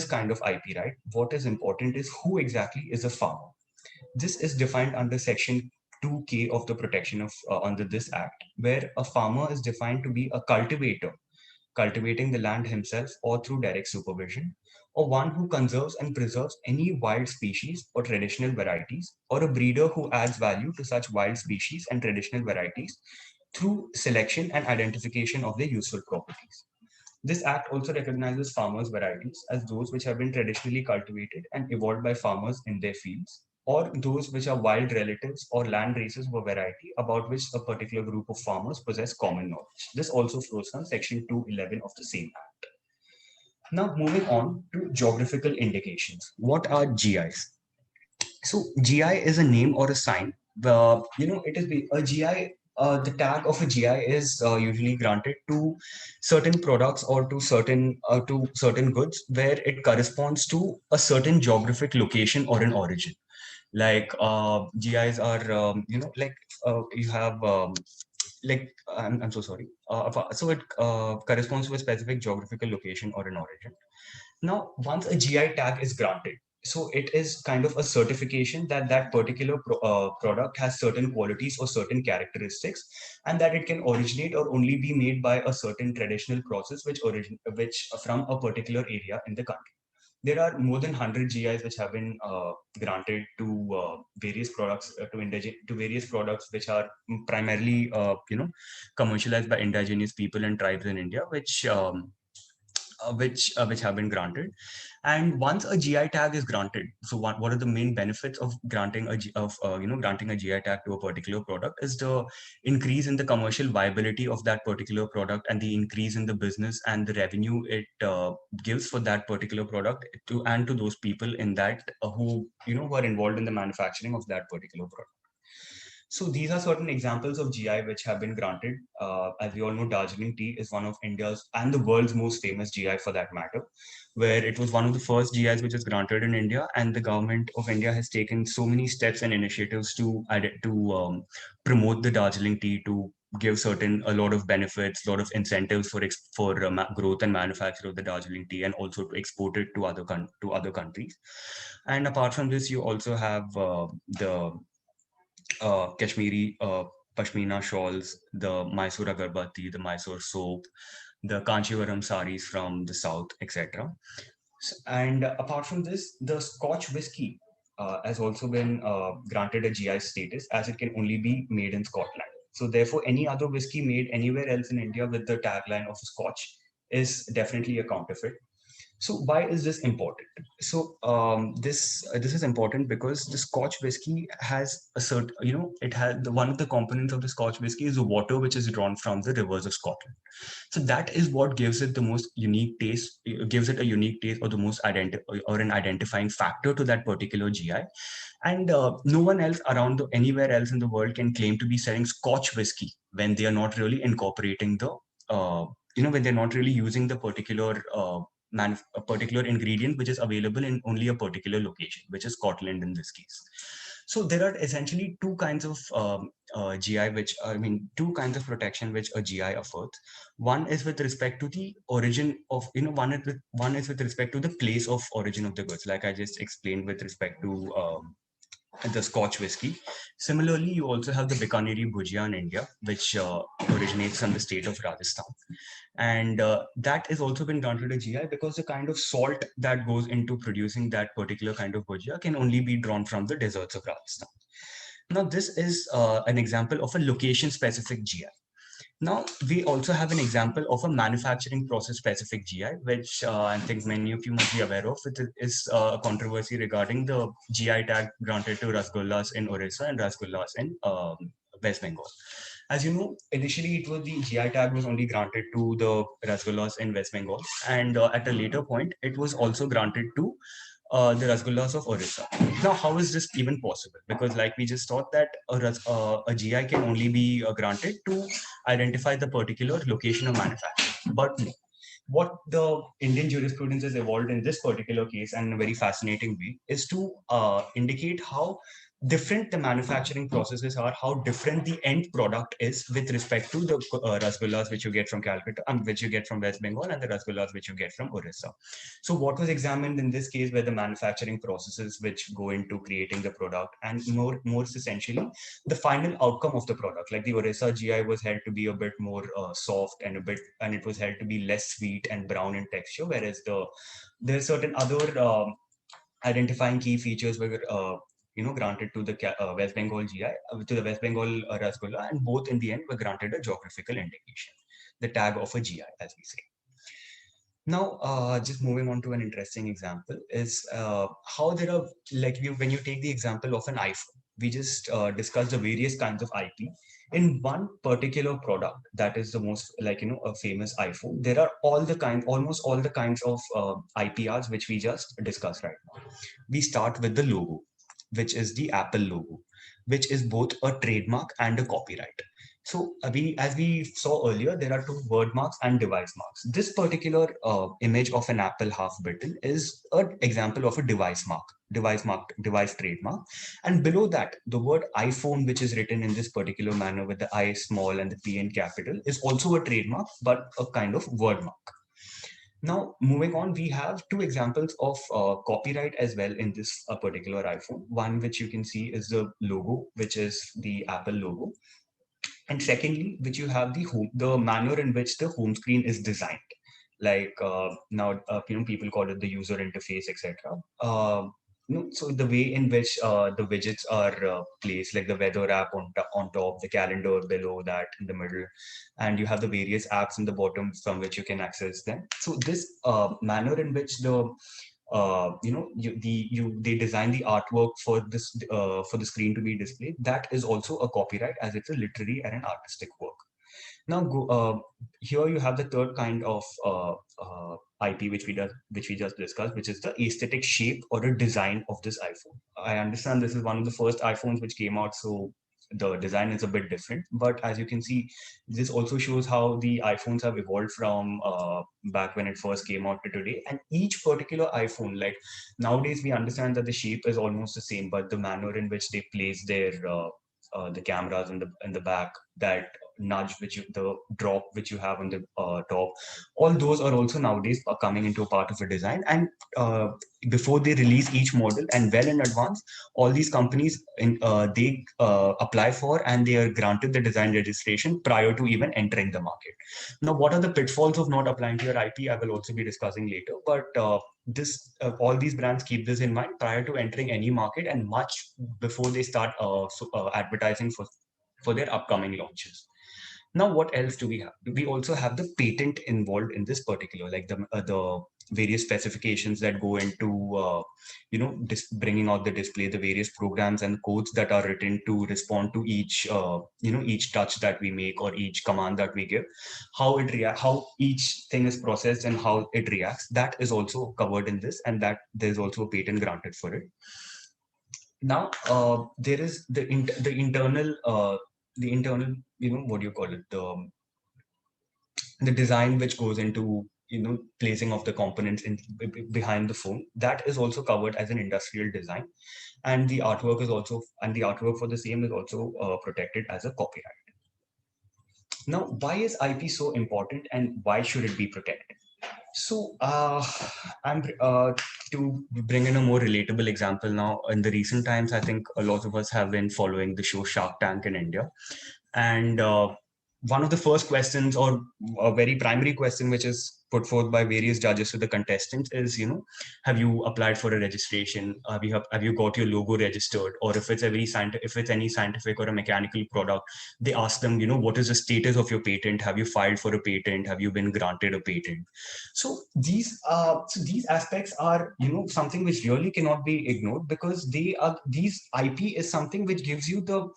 kind of IP, right, what is important is who exactly is a farmer. This is defined under Section 2K of the protection of under this Act, where a farmer is defined to be a cultivator, cultivating the land himself or through direct supervision, or one who conserves and preserves any wild species or traditional varieties, or a breeder who adds value to such wild species and traditional varieties through selection and identification of their useful properties. This act also recognizes farmers' varieties as those which have been traditionally cultivated and evolved by farmers in their fields, or those which are wild relatives or land races of a variety about which a particular group of farmers possess common knowledge. This also flows from Section 211 of the same Act. Now, moving on to geographical indications. What are GIs? So, GI is a name or a sign. It is a GI. The tag of a GI is usually granted to certain products or to certain goods where it corresponds to a certain geographic location or an origin. Like GIs are, you have I'm so sorry. So it corresponds to a specific geographical location or an origin. Now, once a GI tag is granted, so it is kind of a certification that that particular product has certain qualities or certain characteristics, and that it can originate or only be made by a certain traditional process which from a particular area in the country. There are more than 100 GIs which have been granted to various products to various products which are primarily commercialized by indigenous people and tribes in India, which have been granted. And once a GI tag is granted, so what are the main benefits of granting granting a GI tag to a particular product is the increase in the commercial viability of that particular product and the increase in the business and the revenue it gives for that particular product to those people in that who are involved in the manufacturing of that particular product. So these are certain examples of GI which have been granted. As we all know, Darjeeling tea is one of India's and the world's most famous GI for that matter, where it was one of the first GIs which is granted in India, and the government of India has taken so many steps and initiatives to promote the Darjeeling tea, to give a lot of benefits, a lot of incentives for growth and manufacture of the Darjeeling tea, and also to export it to other countries. And apart from this, you also have the Kashmiri Pashmina shawls, the Mysore agarbatti, the Mysore soap, the Kanchivaram saris from the south, etc. And apart from this, the Scotch whiskey has also been granted a GI status, as it can only be made in Scotland. So therefore, any other whiskey made anywhere else in India with the tagline of Scotch is definitely a counterfeit. So why is this important? So this is important because the Scotch whiskey has a certain, it has one of the components of the Scotch whiskey is the water which is drawn from the rivers of Scotland. So that is what gives it the most unique taste, gives it a unique taste, or the most or an identifying factor to that particular GI. And no one else anywhere else in the world can claim to be selling Scotch whiskey when they are not really incorporating when they're not really using the particular a particular ingredient which is available in only a particular location, which is Scotland in this case. So there are essentially two kinds of two kinds of protection which a GI affords. One is with respect to the origin of, one is with respect to the place of origin of the goods, like I just explained with respect to the Scotch whiskey. Similarly, you also have the Bikaneri Bhujia in India, which originates from the state of Rajasthan. And that has also been granted a GI because the kind of salt that goes into producing that particular kind of bhujia can only be drawn from the deserts of Rajasthan. Now, this is an example of a location-specific GI. Now, we also have an example of a manufacturing process specific GI, which I think many of you must be aware of. It is a controversy regarding the GI tag granted to Rasgullas in Orissa and Rasgullas in West Bengal. As you know, initially it was the GI tag was only granted to the Rasgullas in West Bengal, and at a later point, it was also granted to the Rasgullas of Orissa. Now, how is this even possible? Because, like we just thought that a GI can only be granted to identify the particular location of manufacture. But no. What the Indian jurisprudence has evolved in this particular case, and in a very fascinating way, is to indicate how different the manufacturing processes are, how different the end product is with respect to the rasgullas which you get from Calcutta and which you get from West Bengal, and the rasgullas which you get from Orissa. So what was examined in this case were the manufacturing processes which go into creating the product, and more essentially the final outcome of the product. Like the Orissa GI was held to be a bit more soft and it was held to be less sweet and brown in texture, whereas there are certain other identifying key features were granted to the West Bengal GI, to the West Bengal Rasgulla, and both in the end were granted a geographical indication, the tag of a GI, as we say. Now, just moving on to an interesting example is how there are, like when you take the example of an iPhone, we just discussed the various kinds of IP. In one particular product, that is the most a famous iPhone, there are almost all the kinds of IPRs which we just discussed right now. We start with the logo, which is the Apple logo, which is both a trademark and a copyright. So as we saw earlier, there are two word marks and device marks. This particular image of an apple half bitten is an example of a device trademark. And below that, the word iPhone, which is written in this particular manner with the I small and the P in capital, is also a trademark, but a kind of word mark. Now, moving on, we have two examples of copyright as well in this particular iPhone. One which you can see is the logo, which is the Apple logo. And secondly, which you have the manner in which the home screen is designed. Like now, people call it the user interface, etc. So the way in which the widgets are placed, like the weather app on top, the calendar below that in the middle, and you have the various apps in the bottom from which you can access them. So this manner in which they design the artwork for the screen to be displayed, that is also a copyright, as it's a literary and an artistic work. Now, here you have the third kind of IP which we just discussed, which is the aesthetic shape or a design of this iPhone. I understand this is one of the first iPhones which came out, so the design is a bit different. But as you can see, this also shows how the iPhones have evolved from back when it first came out to today. And each particular iPhone, like nowadays, we understand that the shape is almost the same, but the manner in which they place their the cameras in the back, that nudge the drop which you have on the top, all those are also nowadays are coming into a part of a design. And before they release each model, and well in advance, all these companies they apply for and they are granted the design registration prior to even entering the market. Now, what are the pitfalls of not applying to your IP? I will also be discussing later, but all these brands keep this in mind prior to entering any market, and much before they start advertising for their upcoming launches. Now, what else do we have? We also have the patent involved in this particular, like the various specifications that go into, bringing out the display, the various programs and codes that are written to respond to each, each touch that we make or each command that we give, how each thing is processed and how it reacts. That is also covered in this, and that there's also a patent granted for it. Now, there is the internal, what do you call it? The design which goes into, placing of the components behind the phone. That is also covered as an industrial design. And the artwork for the same is also protected as a copyright. Now, why is IP so important and why should it be protected? So, I'm to bring in a more relatable example now. In the recent times, I think a lot of us have been following the show Shark Tank in India, and one of the first questions, or a very primary question which is put forth by various judges to the contestants is, have you applied for a registration? Have you got your logo registered? Or if it's if it's any scientific or a mechanical product, they ask them, what is the status of your patent? Have you filed for a patent? Have you been granted a patent? So these aspects are, something which really cannot be ignored, because these IP is something which gives you the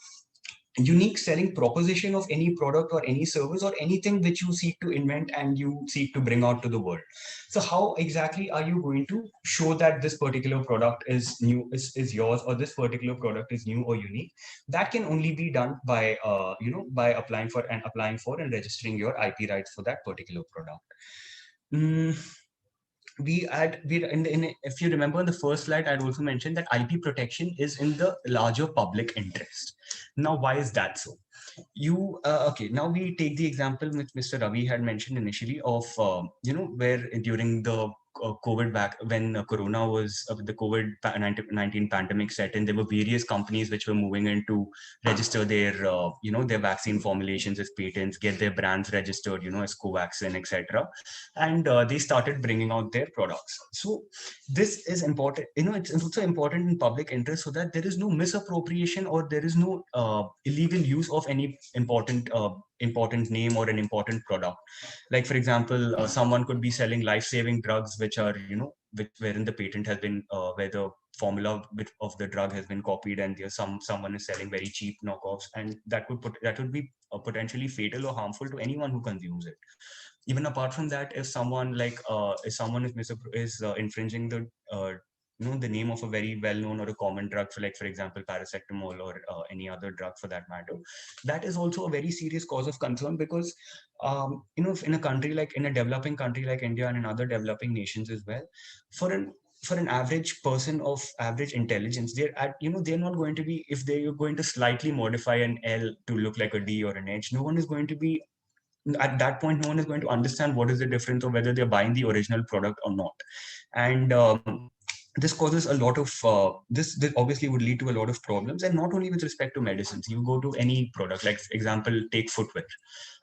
unique selling proposition of any product or any service or anything which you seek to invent and you seek to bring out to the world. So how exactly are you going to show that this particular product is new, is yours, or this particular product is new or unique? That can only be done by by applying for and registering your IP rights for that particular product. Mm, if you remember in the first slide, I'd also mentioned that IP protection is in the larger public interest. Now, why is that so? Okay, now we take the example which Mr. Ravi had mentioned initially of where during the COVID, back when Corona was the COVID-19 pandemic set in, there were various companies which were moving in to register their their vaccine formulations as patents, get their brands registered, as Covaxin, etc. And they started bringing out their products. So this is important. It's also important in public interest, so that there is no misappropriation or there is no illegal use of any important name or an important product. Like, for example, someone could be selling life-saving drugs which are wherein the patent has been where the formula of the drug has been copied, and there's someone is selling very cheap knockoffs, and that would be potentially fatal or harmful to anyone who consumes it. Even apart from that, if someone is infringing the the name of a very well-known or a common drug, for example, paracetamol or any other drug for that matter, that is also a very serious cause of concern, because if in in a developing country like India and in other developing nations as well, for an average person of average intelligence, they're not going to be, if they're going to slightly modify an L to look like a D or an H, no one is going to be, at that point, no one is going to understand what is the difference, or whether they're buying the original product or not. And this causes a lot of this obviously would lead to a lot of problems, and not only with respect to medicines. You go to any product, like, for example, take footwear.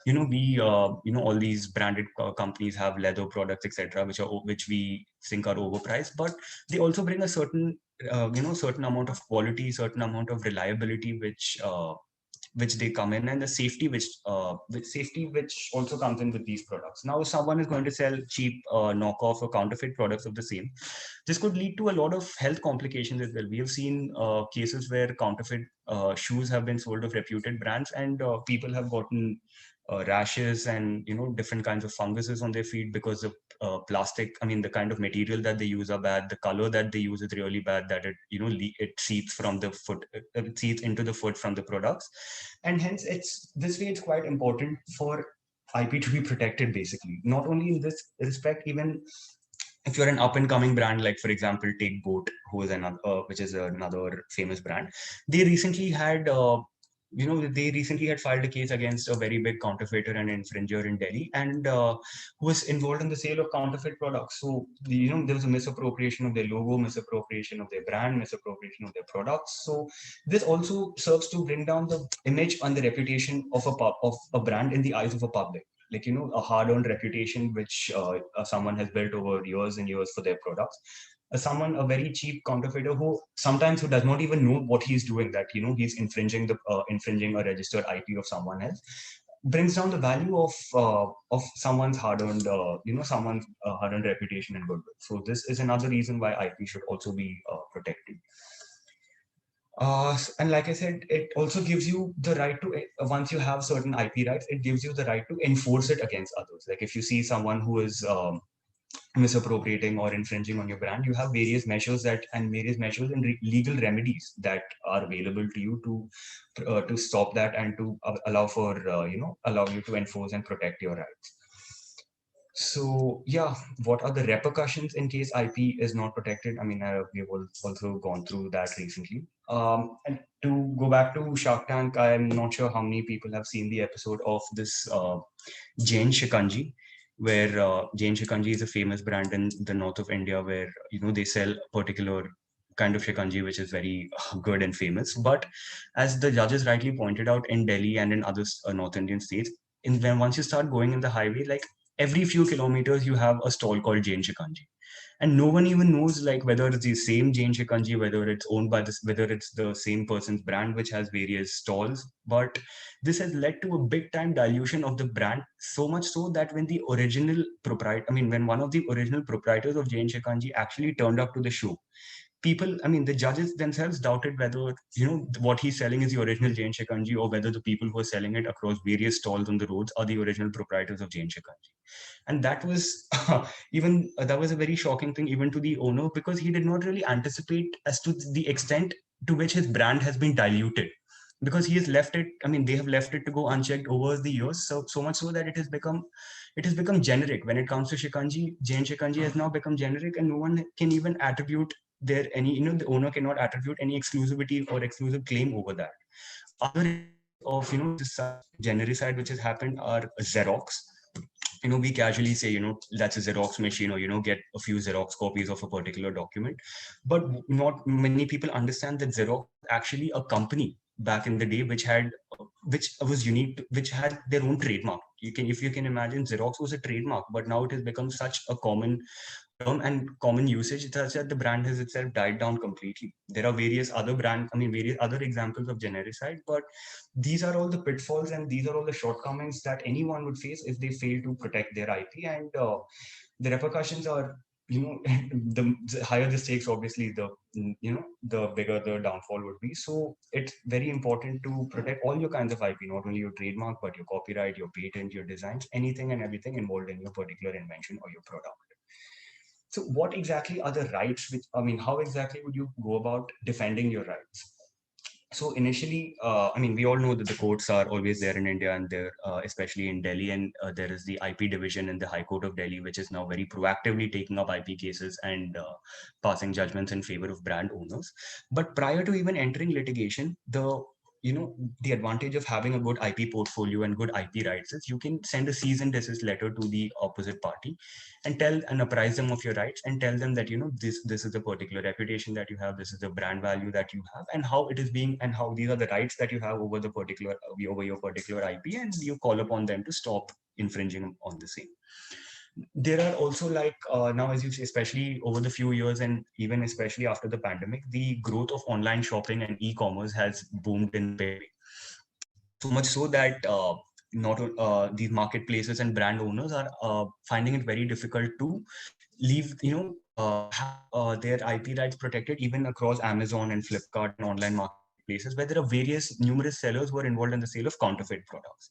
All these branded companies have leather products, etc., which we think are overpriced, but they also bring a certain amount of quality, certain amount of reliability, which they come in, and the safety which also comes in with these products. Now, if someone is going to sell cheap knockoff or counterfeit products of the same, this could lead to a lot of health complications as well. We have seen cases where counterfeit shoes have been sold of reputed brands, and people have gotten rashes and different kinds of funguses on their feet because of plastic. I mean, the kind of material that they use are bad. The color that they use is really bad, that it seeps from the foot, it seeps into the foot from the products, and hence it's quite important for IP to be protected, basically. Not only in this respect, even if you're an up and coming brand, like, for example, take Boat, who is another which is another famous brand. They recently had filed a case against a very big counterfeiter and infringer in Delhi, and who was involved in the sale of counterfeit products. So there was a misappropriation of their logo, misappropriation of their brand, misappropriation of their products. So this also serves to bring down the image and the reputation of a brand in the eyes of a public. Like, a hard-earned reputation which someone has built over years and years for their products. A very cheap counterfeiter who does not even know what he's doing, that he's infringing a registered IP of someone else, brings down the value of someone's hard-earned reputation and goodwill. So this is another reason why IP should also be protected. And like I said, it also gives you the right to, once you have certain IP rights, it gives you the right to enforce it against others. Like, if you see someone who is misappropriating or infringing on your brand, you have various measures and legal remedies that are available to you to stop that, and to allow you to enforce and protect your rights. So yeah, what are the repercussions in case IP is not protected? I mean, we've also gone through that recently. And to go back to Shark Tank, I'm not sure how many people have seen the episode of this Jain Shikanji, where Jain Shikanji is a famous brand in the north of India, where they sell a particular kind of shikanji which is very good and famous. But as the judges rightly pointed out, in Delhi and in other North Indian states, when once you start going in the highway, like every few kilometers you have a stall called Jain Shikanji, and no one even knows like whether it's the same Jain Shikanji, whether it's owned by this, whether it's the same person's brand which has various stalls. But this has led to a big time dilution of the brand, so much so that when the original proprietor, I mean, when one of the original proprietors of Jain Shikanji actually turned up to the show, people, I mean, the judges themselves doubted whether, what he's selling is the original Jain Shikanji, or whether the people who are selling it across various stalls on the roads are the original proprietors of Jain Shikanji. And that was that was a very shocking thing even to the owner, because he did not really anticipate as to the extent to which his brand has been diluted, because he has left it, I mean, they have left it to go unchecked over the years, so much so that it has become generic. When it comes to Shikanji, Jain Shikanji has now become generic, and no one can even attribute there any, the owner cannot attribute any exclusivity or exclusive claim over that. Other examples of, this such genericide which has happened are Xerox. We casually say, that's a Xerox machine, or, get a few Xerox copies of a particular document. But not many people understand that Xerox was actually a company back in the day which was unique, which had their own trademark. If you can imagine, Xerox was a trademark, but now it has become such a common term and common usage such that the brand has itself died down completely. There are various other examples of genericide, but these are all the pitfalls and these are all the shortcomings that anyone would face if they fail to protect their IP. And the repercussions are, the higher the stakes, obviously, the bigger the downfall would be. So it's very important to protect all your kinds of IP, not only your trademark, but your copyright, your patent, your designs, anything and everything involved in your particular invention or your product. So what exactly are the rights how exactly would you go about defending your rights? So initially, we all know that the courts are always there in India, and there, especially in Delhi, and there is the IP division in the High Court of Delhi, which is now very proactively taking up IP cases and passing judgments in favor of brand owners. But prior to even entering litigation, the advantage of having a good IP portfolio and good IP rights is you can send a cease and desist letter to the opposite party and tell and apprise them of your rights and tell them that this is the particular reputation that you have, this is the brand value that you have, and how it is being, and how these are the rights that you have over the particular over your particular IP, and you call upon them to stop infringing on the same. There are also now, as you say, especially over the few years and even especially after the pandemic, the growth of online shopping and e-commerce has boomed in a big way. So much so that not these marketplaces and brand owners are finding it very difficult to leave, have their IP rights protected even across Amazon and Flipkart and online marketplaces, where there are numerous sellers who are involved in the sale of counterfeit products.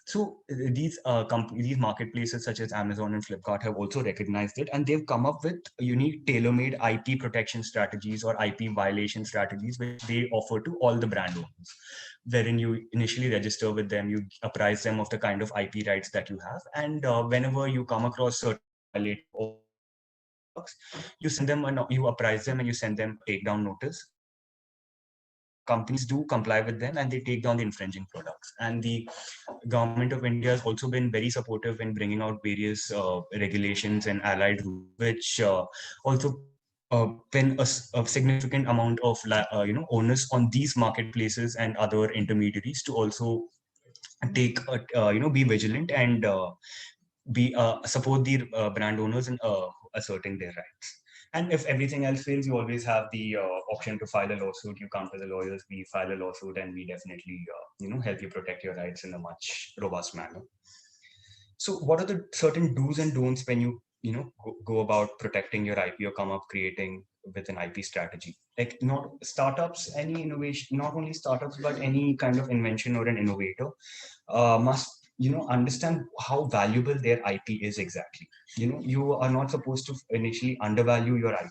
So these marketplaces such as Amazon and Flipkart have also recognized it, and they've come up with unique tailor-made IP protection strategies or IP violation strategies, which they offer to all the brand owners, wherein you initially register with them, you apprise them of the kind of IP rights that you have, and whenever you come across certain violations or infringing products, you apprise them and you send them a takedown notice. Companies do comply with them and they take down the infringing products. And the government of India has also been very supportive in bringing out various regulations and allied rules, which also pin a significant amount of onus on these marketplaces and other intermediaries to also take be vigilant and be support the brand owners in asserting their rights. And if everything else fails, you always have the option to file a lawsuit. You come to the lawyers, we file a lawsuit, and we definitely help you protect your rights in a much robust manner. So what are the certain do's and don'ts when you go about protecting your IP or come up creating with an IP strategy? Like, not startups, any innovation, not only startups, but any kind of invention or an innovator must understand how valuable their IP is exactly. You are not supposed to initially undervalue your IP,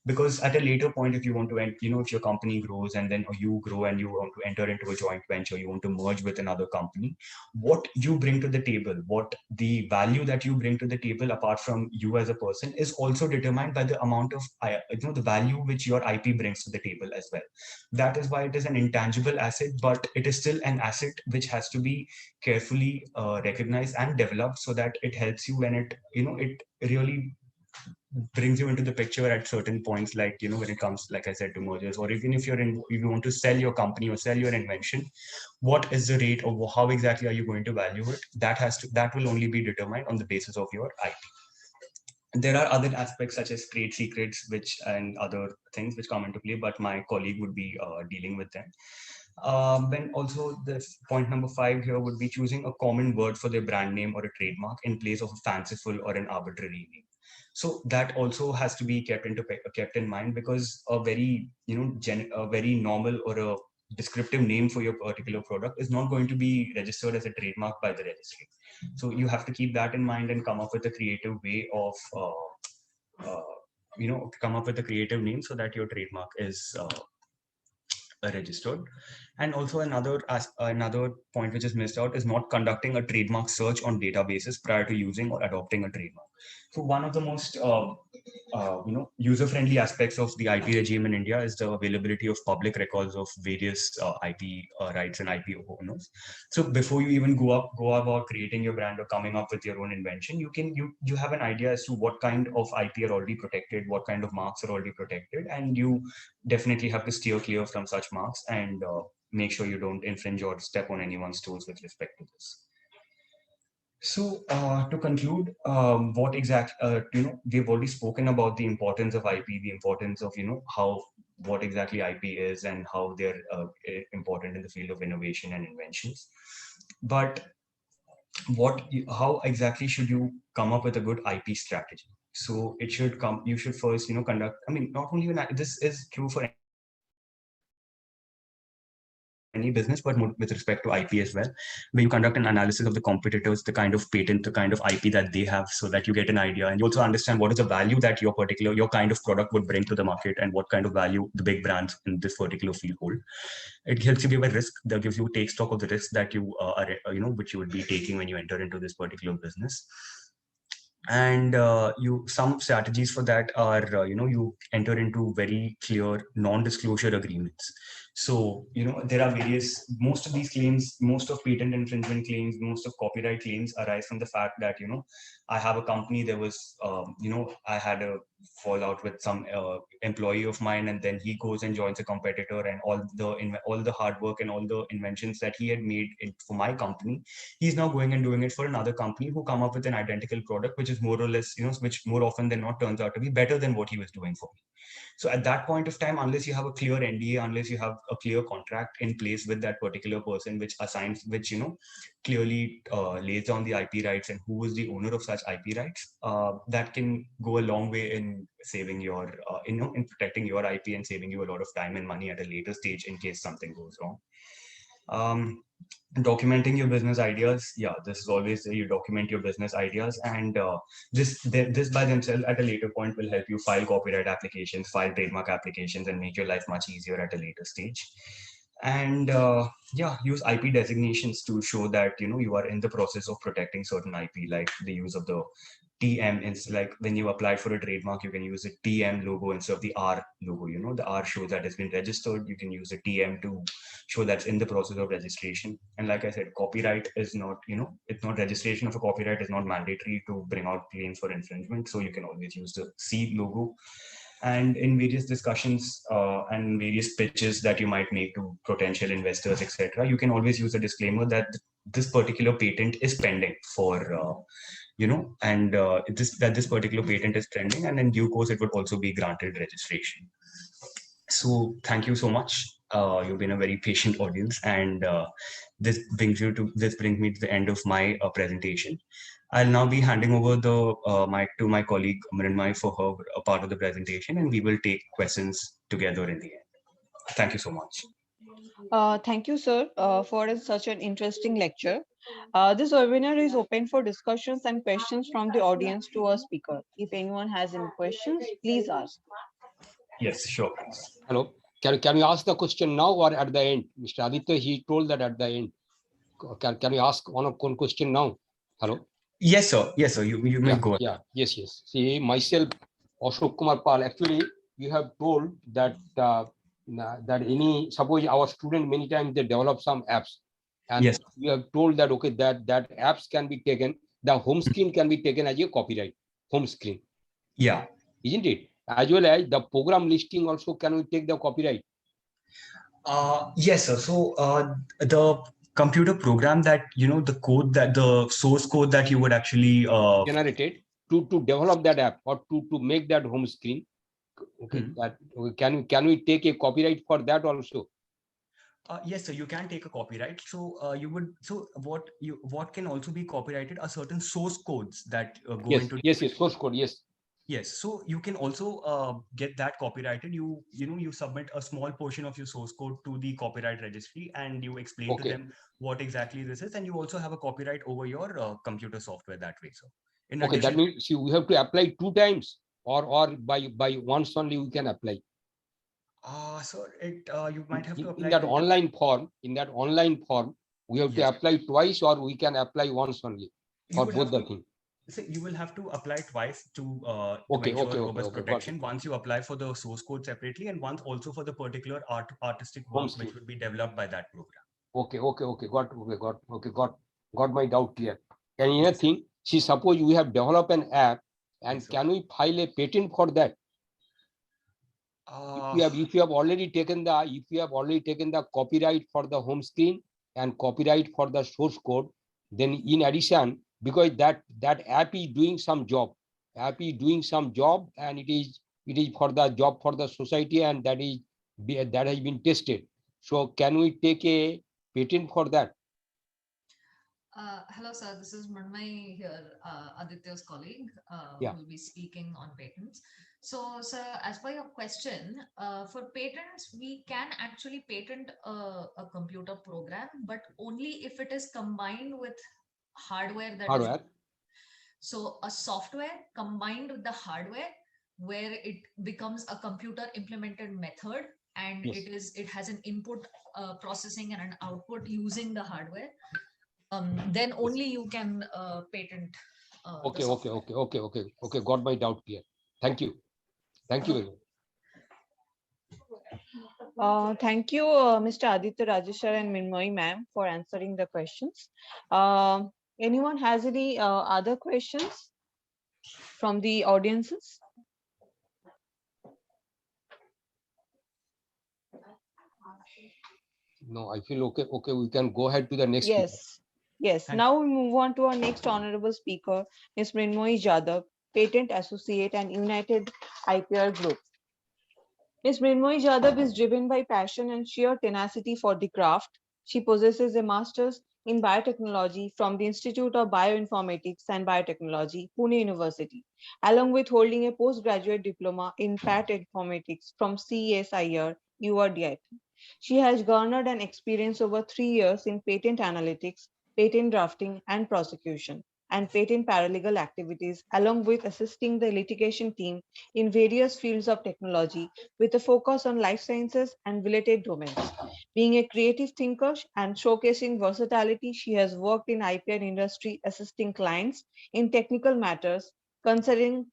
because at a later point, if you want to if your company grows and then you grow and you want to enter into a joint venture, you want to merge with another company, what you bring to the table, what the value that you bring to the table apart from you as a person, is also determined by the amount of the value which your IP brings to the table as well. That is why it is an intangible asset, but it is still an asset which has to be carefully recognized and developed, so that it helps you when it really brings you into the picture at certain points, like, when it comes, like I said, to mergers, or even if if you want to sell your company or sell your invention, what is the rate, or how exactly are you going to value it? That will only be determined on the basis of your IP. There are other aspects such as trade secrets, and other things which come into play, but my colleague would be dealing with them. Then also this point number 5 here would be choosing a common word for their brand name or a trademark in place of a fanciful or an arbitrary name. So that also has to be kept in mind, because a very a very normal or a descriptive name for your particular product is not going to be registered as a trademark by the registry. So you have to keep that in mind and come up with a creative way of come up with a creative name so that your trademark is registered. And also another point which is missed out is not conducting a trademark search on databases prior to using or adopting a trademark. So one of the most user-friendly aspects of the IP regime in India is the availability of public records of various IP rights and IP owners. So before you even go about creating your brand or coming up with your own invention, you have an idea as to what kind of IP are already protected, what kind of marks are already protected, and you definitely have to steer clear from such marks and make sure you don't infringe or step on anyone's toes with respect to this. So to conclude, what exactly, we've already spoken about the importance of IP, the importance of, what exactly IP is and how they're important in the field of innovation and inventions. But how exactly should you come up with a good IP strategy? So you should first, conduct, not only this is true for any business, but more with respect to IP as well, where you conduct an analysis of the competitors, the kind of patent, the kind of IP that they have, so that you get an idea, and you also understand what is the value that your kind of product would bring to the market, and what kind of value the big brands in this particular field hold. It helps you give a risk, that gives you take stock of the risk that you which you would be taking when you enter into this particular business. And some strategies for that are you enter into very clear non-disclosure agreements. So there are most of these claims, most of patent infringement claims, most of copyright claims arise from the fact that I have a company, there was I had a fallout with some employee of mine, and then he goes and joins a competitor, and all the hard work and all the inventions that he had made for my company, he's now going and doing it for another company who come up with an identical product, which is more or less, which more often than not turns out to be better than what he was doing for me. So at that point of time, unless you have a clear NDA, unless you have a clear contract in place with that particular person, which clearly lays down the IP rights and who is the owner of such IP rights, that can go a long way in saving your, in protecting your IP and saving you a lot of time and money at a later stage in case something goes wrong. Documenting your business ideas, this is always you document your business ideas, and this by themselves at a later point will help you file copyright applications, file trademark applications, and make your life much easier at a later stage. And use IP designations to show that you are in the process of protecting certain IP, like the use of the TM. It's like when you apply for a trademark, you can use a TM logo instead of the R logo. The R shows that it's been registered. You can use a TM to show that's in the process of registration. And like I said, copyright is not, it's not, registration of a copyright is not mandatory to bring out claims for infringement. So you can always use the C logo. And in various discussions and various pitches that you might make to potential investors, etc., you can always use a disclaimer that this particular patent is pending for this particular patent is pending, and in due course it would also be granted registration. So thank you so much. You've been a very patient audience, and this brings me to the end of my presentation. I'll now be handing over the mic to my colleague Mrinmay for her part of the presentation, and we will take questions together in the end. Thank you so much. Thank you, sir, for such an interesting lecture. This webinar is open for discussions and questions from the audience to our speaker. If anyone has any questions, please ask. Yes, sure. Hello. Can you ask the question now or at the end? Mr. Aditya, he told that at the end. Can you ask one question now? Hello. Yes, sir. Yes, sir. You may go. Yeah. Yes. See, myself, Ashok Kumar Pal. Actually, you have told that suppose our student many times they develop some apps, and yes, you have told that okay, that apps can be taken. The home screen can be taken as a copyright home screen. Yeah. isn't it? As well as the program listing also, can we take the copyright? Yes, sir. So the computer program that, the code, that the source code that you would actually Generated to develop that app or to make that home screen. Okay, that can we take a copyright for that also? yes, sir, you can take a copyright. So what can also be copyrighted are certain source codes that go Yes, into. yes, source code, yes. Yes, so you can also get that copyrighted. You submit a small portion of your source code to the copyright registry, and you explain to them what exactly this is, and you also have a copyright over your computer software that way. So, in Okay, that addition, means see, we have to apply 2 times, or by once only we can apply. so you might have to apply In that to online form, we have to Yes. apply twice, or we can apply once only for would both have the to- thing. So you will have to apply twice to Okay, ensure okay, robust got it. protection. Once you apply for the source code separately, and once also for the particular artistic Home work which screen. would be developed by that program. Okay, got my doubt clear. And another thing, see, suppose we have developed an app, and Yes, sir. can we file a patent for that? If you have already taken the copyright for the home screen and copyright for the source code, then in addition, because that app is doing some job, and it is for the job for the society, and that has been tested. So can we take a patent for that? Hello, sir. This is Mrunmay here, Aditya's colleague, Yeah. who will be speaking on patents. So, sir, as per your question, for patents, we can actually patent a computer program, but only if it is combined with hardware that is. Hardware. So, a software combined with the hardware, where it becomes a computer implemented method, and Yes. it has an input processing and an output using the hardware. Then only you can patent. Okay. Got my doubt clear. Thank you very much. Thank you, Mr. Aditya Rajesh and Minmoy ma'am, for answering the questions. Anyone has any other questions from the audiences? No, I feel okay. Okay, we can go ahead to the next speaker. Yes. Now we move on to our next honorable speaker, Ms. Mrinmoyi Jadhav, Patent Associate and United IPR Group. Ms. Mrinmoyi Jadhav is driven by passion and sheer tenacity for the craft. She possesses a master's in biotechnology from the Institute of Bioinformatics and Biotechnology, Pune University, along with holding a postgraduate diploma in patent informatics from CSIR, URDIT. She has garnered an experience over 3 years in patent analytics, patent drafting and prosecution, and patent paralegal activities, along with assisting the litigation team in various fields of technology with a focus on life sciences and related domains. Being a creative thinker and showcasing versatility, she has worked in IPR industry assisting clients in technical matters concerning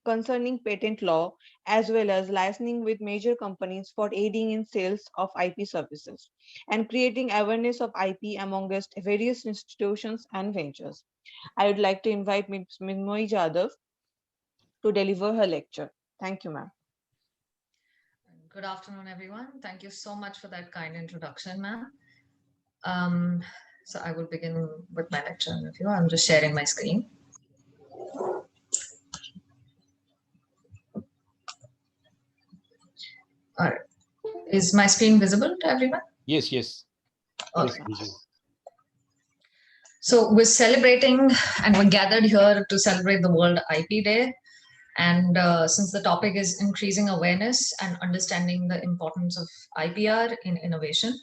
patent law, as well as licensing with major companies for aiding in sales of IP services and creating awareness of IP amongst various institutions and ventures. I would like to invite Ms. Minmoyi Jadhav to deliver her lecture. Thank you, ma'am. Good afternoon, everyone. Thank you so much for that kind introduction, ma'am. So I will begin with my lecture with you. I'm just sharing my screen. All right. Is my screen visible to everyone? Yes. Okay. Yes. So we're celebrating, and we're gathered here to celebrate the World IP Day. And since the topic is increasing awareness and understanding the importance of IPR in innovation,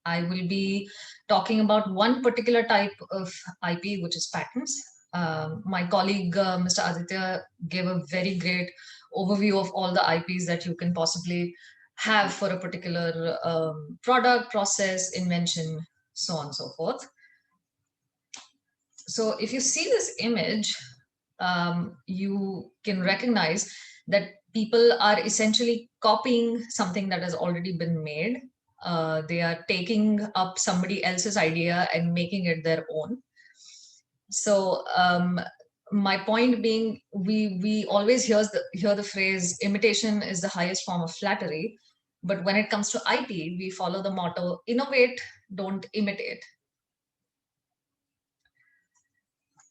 I will be talking about one particular type of IP, which is patents. My colleague, Mr. Aditya, gave a very great overview of all the IPs that you can possibly have for a particular product, process, invention, so on and so forth. So if you see this image, you can recognize that people are essentially copying something that has already been made. They are taking up somebody else's idea and making it their own. So my point being, we always hear the phrase imitation is the highest form of flattery, but when it comes to IP, we follow the motto innovate, don't imitate.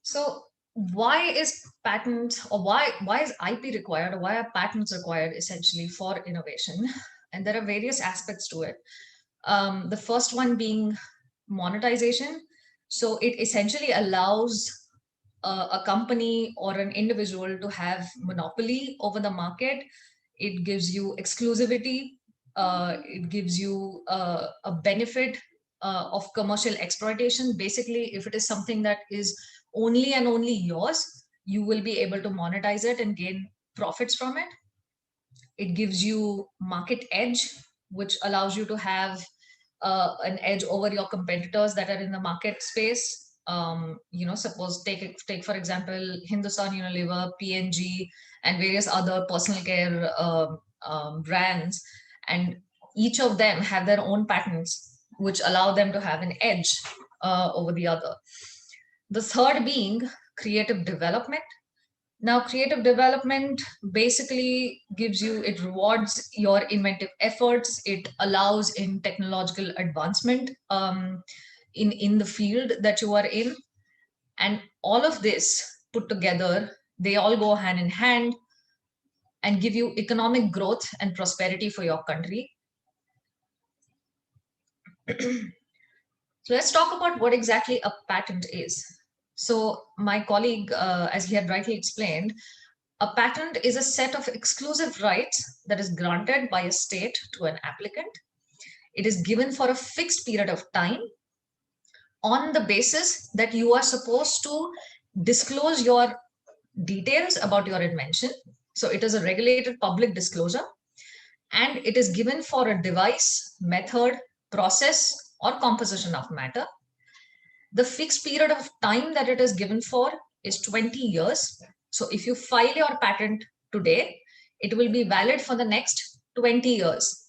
So why is patent, or why is IP required, or why are patents required essentially for innovation? And there are various aspects to it. The first one being monetization. So it essentially allows a company or an individual to have monopoly over the market. It gives you exclusivity. It gives you a benefit of commercial exploitation. Basically, if it is something that is only and only yours, you will be able to monetize it and gain profits from it. It gives you market edge, which allows you to have an edge over your competitors that are in the market space. Suppose take for example Hindustan Unilever, P&G, and various other personal care brands, and each of them have their own patents which allow them to have an edge over the other. The third being creative development. Now, creative development basically it rewards your inventive efforts. It allows in technological advancement in the field that you are in. And all of this put together, they all go hand in hand and give you economic growth and prosperity for your country. So let's talk about what exactly a patent is. So my colleague, as he had rightly explained, a patent is a set of exclusive rights that is granted by a state to an applicant. It is given for a fixed period of time on the basis that you are supposed to disclose your details about your invention. So it is a regulated public disclosure, and it is given for a device, method, process, or composition of matter. The fixed period of time that it is given for is 20 years. So if you file your patent today, it will be valid for the next 20 years.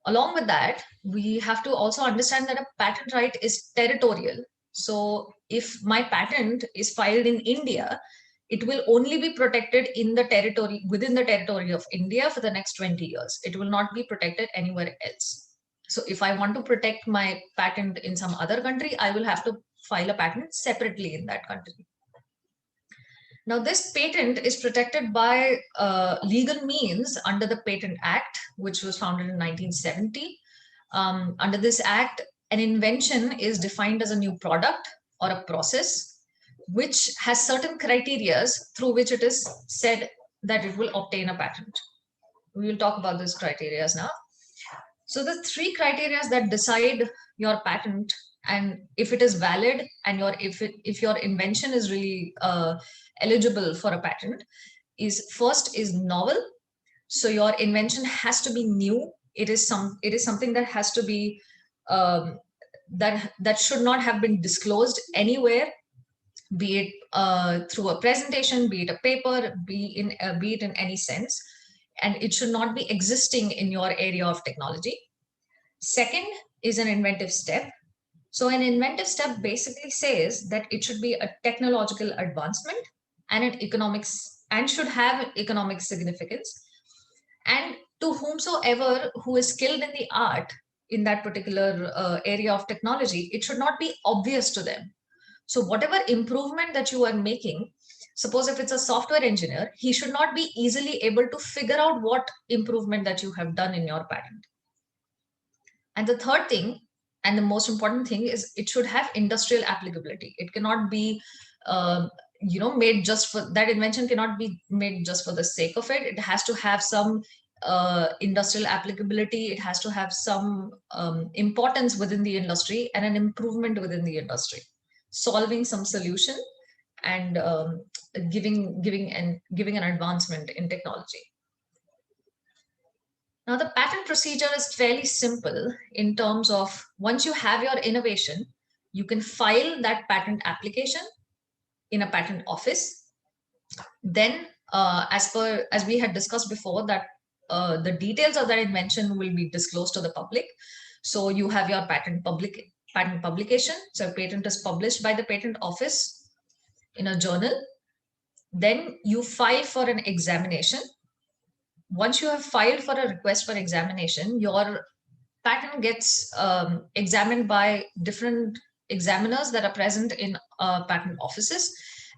Along with that, we have to also understand that a patent right is territorial. So if my patent is filed in India, it will only be protected in the territory, within the territory of India for the next 20 years. It will not be protected anywhere else. So if I want to protect my patent in some other country, I will have to file a patent separately in that country. Now, this patent is protected by legal means under the Patent Act, which was founded in 1970. Under this act, an invention is defined as a new product or a process which has certain criteria through which it is said that it will obtain a patent. We will talk about these criteria now. So the three criteria that decide your patent and if it is valid and if your invention is really eligible for a patent is, first is novel. So your invention has to be new. It is something that has to be that should not have been disclosed anywhere, be it through a presentation, be it a paper, be it in any sense, and it should not be existing in your area of technology. Second is an inventive step. So an inventive step basically says that it should be a technological advancement and should have economic significance. And to whomsoever who is skilled in the art in that particular area of technology, it should not be obvious to them. So whatever improvement that you are making, suppose if it's a software engineer, he should not be easily able to figure out what improvement that you have done in your patent. And the third thing, and the most important thing, is it should have industrial applicability. It cannot be, made just for that. Invention cannot be made just for the sake of it. It has to have some industrial applicability. It has to have some importance within the industry and an improvement within the industry, solving some solution and giving an advancement in technology. Now, the patent procedure is fairly simple in terms of once you have your innovation, you can file that patent application in a patent office. Then, as we had discussed before, that the details of that invention will be disclosed to the public. So you have your patent publication. So patent is published by the patent office in a journal. Then you file for an examination. Once you have filed for a request for examination, your patent gets examined by different examiners that are present in patent offices.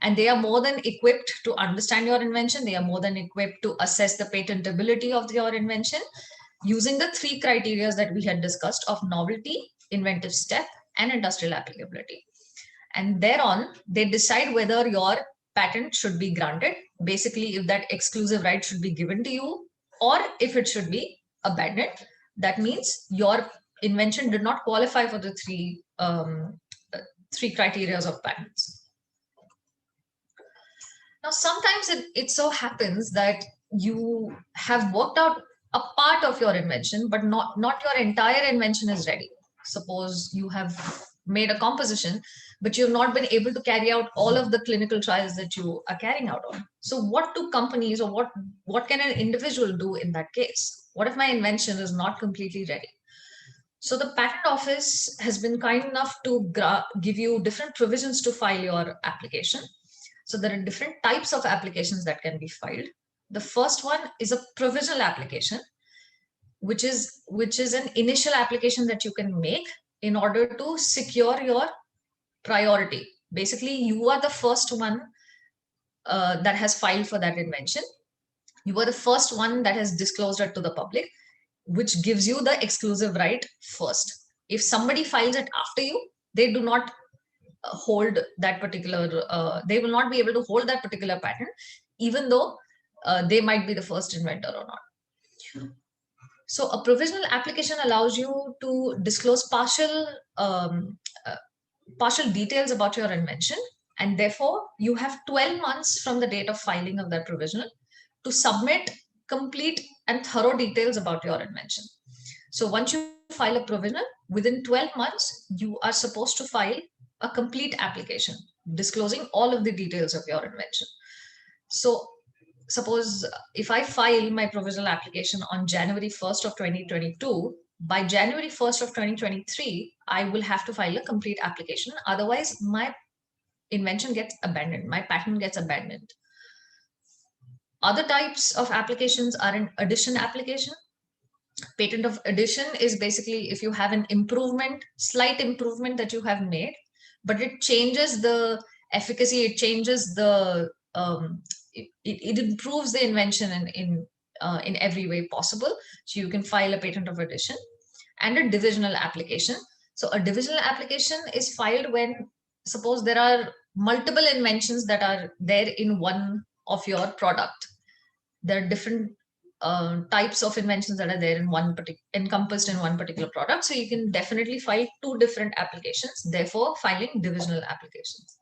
And they are more than equipped to understand your invention. They are more than equipped to assess the patentability of your invention using the 3 criteria that we had discussed of novelty, inventive step, and industrial applicability. And thereon, they decide whether your patent should be granted, basically if that exclusive right should be given to you, or if it should be abandoned. That means your invention did not qualify for the 3 criteria of patents. Now, sometimes it so happens that you have worked out a part of your invention, but not your entire invention is ready. Suppose you have made a composition, but you've not been able to carry out all of the clinical trials that you are carrying out on. So what do companies, or what can an individual do in that case? What if my invention is not completely ready? So the patent office has been kind enough to give you different provisions to file your application. So there are different types of applications that can be filed. The first one is a provisional application, which is an initial application that you can make in order to secure your priority. Basically, you are the first one that has filed for that invention. You are the first one that has disclosed it to the public, which gives you the exclusive right first. If somebody files it after you, they do not hold that particular, they will not be able to hold that particular patent, even though they might be the first inventor or not. So a provisional application allows you to disclose partial details about your invention, and therefore you have 12 months from the date of filing of that provisional to submit complete and thorough details about your invention. So once you file a provisional, within 12 months, you are supposed to file a complete application disclosing all of the details of your invention. So suppose if I file my provisional application on January 1st of 2022, by January 1st of 2023, I will have to file a complete application. Otherwise, my invention gets abandoned, my patent gets abandoned. Other types of applications are an addition application. Patent of addition is basically if you have an improvement, slight improvement that you have made, but it changes the efficacy, it changes the, it improves the invention in every way possible. So you can file a patent of addition. And a divisional application. So a divisional application is filed when, suppose there are multiple inventions that are there in one of your product. There are different types of inventions that are there in encompassed in one particular product. So you can definitely file 2 different applications, therefore filing divisional applications.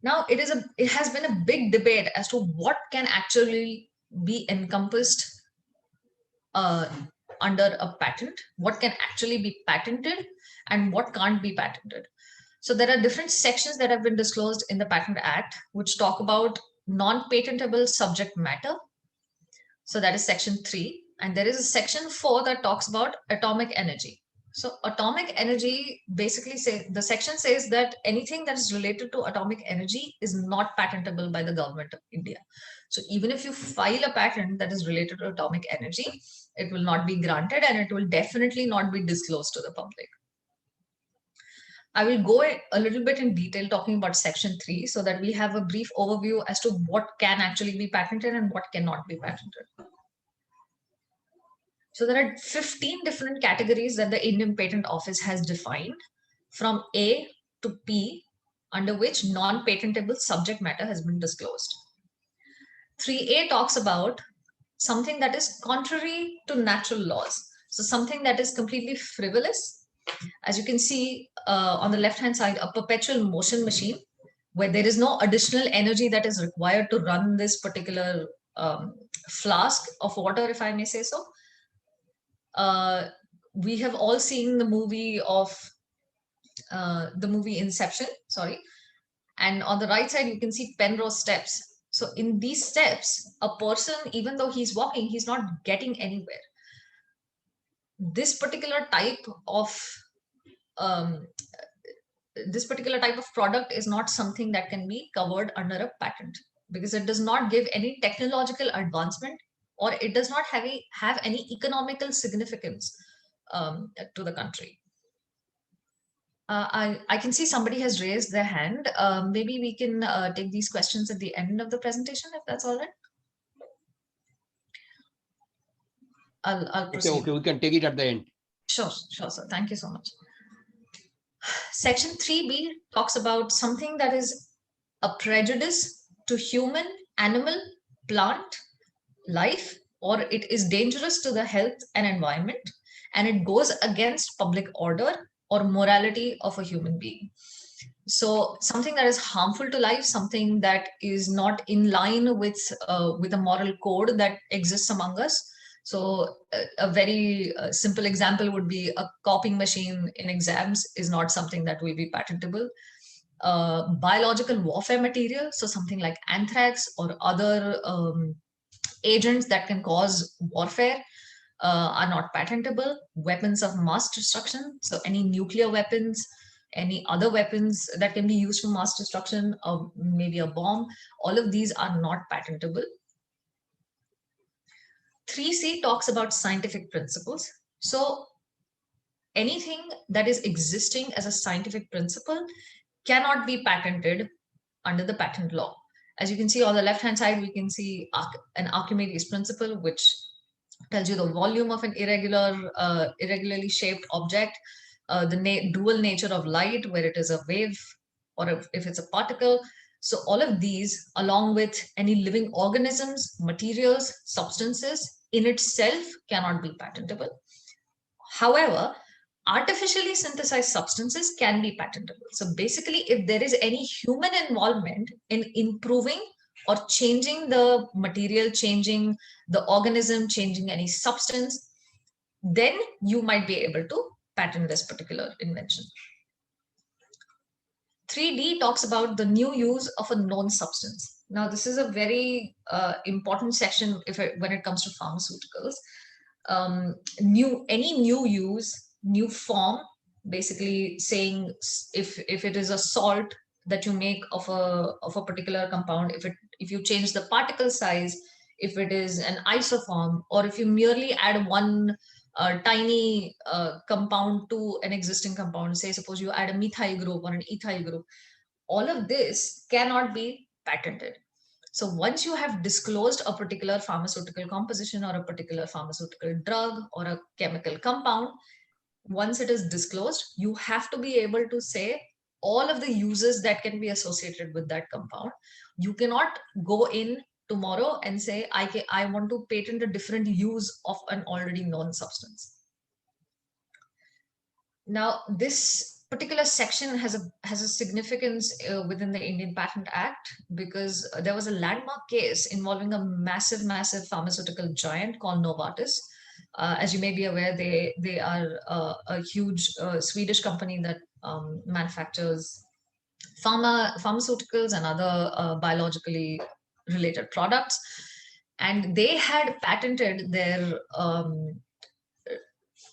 Now it has been a big debate as to what can actually be encompassed under a patent, what can actually be patented and what can't be patented. So there are different sections that have been disclosed in the Patent Act, which talk about non-patentable subject matter. So that is section 3. And there is a section 4 that talks about atomic energy. So atomic energy, basically the section says that anything that is related to atomic energy is not patentable by the government of India. So even if you file a patent that is related to atomic energy, it will not be granted and it will definitely not be disclosed to the public. I will go a little bit in detail talking about section 3 so that we have a brief overview as to what can actually be patented and what cannot be patented. So there are 15 different categories that the Indian Patent Office has defined from A to P, under which non-patentable subject matter has been disclosed. 3A talks about something that is contrary to natural laws. So something that is completely frivolous. As you can see on the left-hand side, a perpetual motion machine where there is no additional energy that is required to run this particular flask of water, if I may say so. We have all seen the movie Inception, sorry. And on the right side, you can see Penrose steps. So in these steps, a person, even though he's walking, he's not getting anywhere. This particular type of this particular type of product is not something that can be covered under a patent, because it does not give any technological advancement, or it does not have any economical significance to the country. I can see somebody has raised their hand. Maybe we can take these questions at the end of the presentation, if that's all right. I'll proceed. Okay, we can take it at the end. Sure, sir. Thank you so much. Section 3B talks about something that is a prejudice to human, animal, plant, life, or it is dangerous to the health and environment, and it goes against public order or morality of a human being. So something that is harmful to life, something that is not in line with a moral code that exists among us. So a very simple example would be a copying machine in exams is not something that will be patentable. Biological warfare material, so something like anthrax or other agents that can cause warfare are not patentable. Weapons of mass destruction, so any nuclear weapons, any other weapons that can be used for mass destruction, or maybe a bomb, all of these are not patentable. 3C talks about scientific principles. So anything that is existing as a scientific principle cannot be patented under the patent law. As you can see on the left-hand side, we can see an Archimedes principle, which tells you the volume of an irregularly shaped object, the dual nature of light, where it is a wave or if it's a particle. So all of these, along with any living organisms, materials, substances, in itself cannot be patentable. However, artificially synthesized substances can be patentable. So basically, if there is any human involvement in improving or changing the material, changing the organism, changing any substance, then you might be able to patent this particular invention. 3D talks about the new use of a known substance. Now, this is a very important section when it comes to pharmaceuticals. Any new use, new form, basically saying if it is a salt that you make of a particular compound, if you change the particle size, if it is an isoform, or if you merely add one tiny compound to an existing compound, say suppose you add a methyl group or an ethyl group, all of this cannot be patented. So once you have disclosed a particular pharmaceutical composition or a particular pharmaceutical drug or a chemical compound, once it is disclosed, you have to be able to say all of the uses that can be associated with that compound. You cannot go in tomorrow and say, I want to patent a different use of an already known substance. Now, this particular section has a significance within the Indian Patent Act, because there was a landmark case involving a massive pharmaceutical giant called Novartis. As you may be aware, they are a huge Swedish company that manufactures pharmaceuticals and other biologically related products. And they had patented their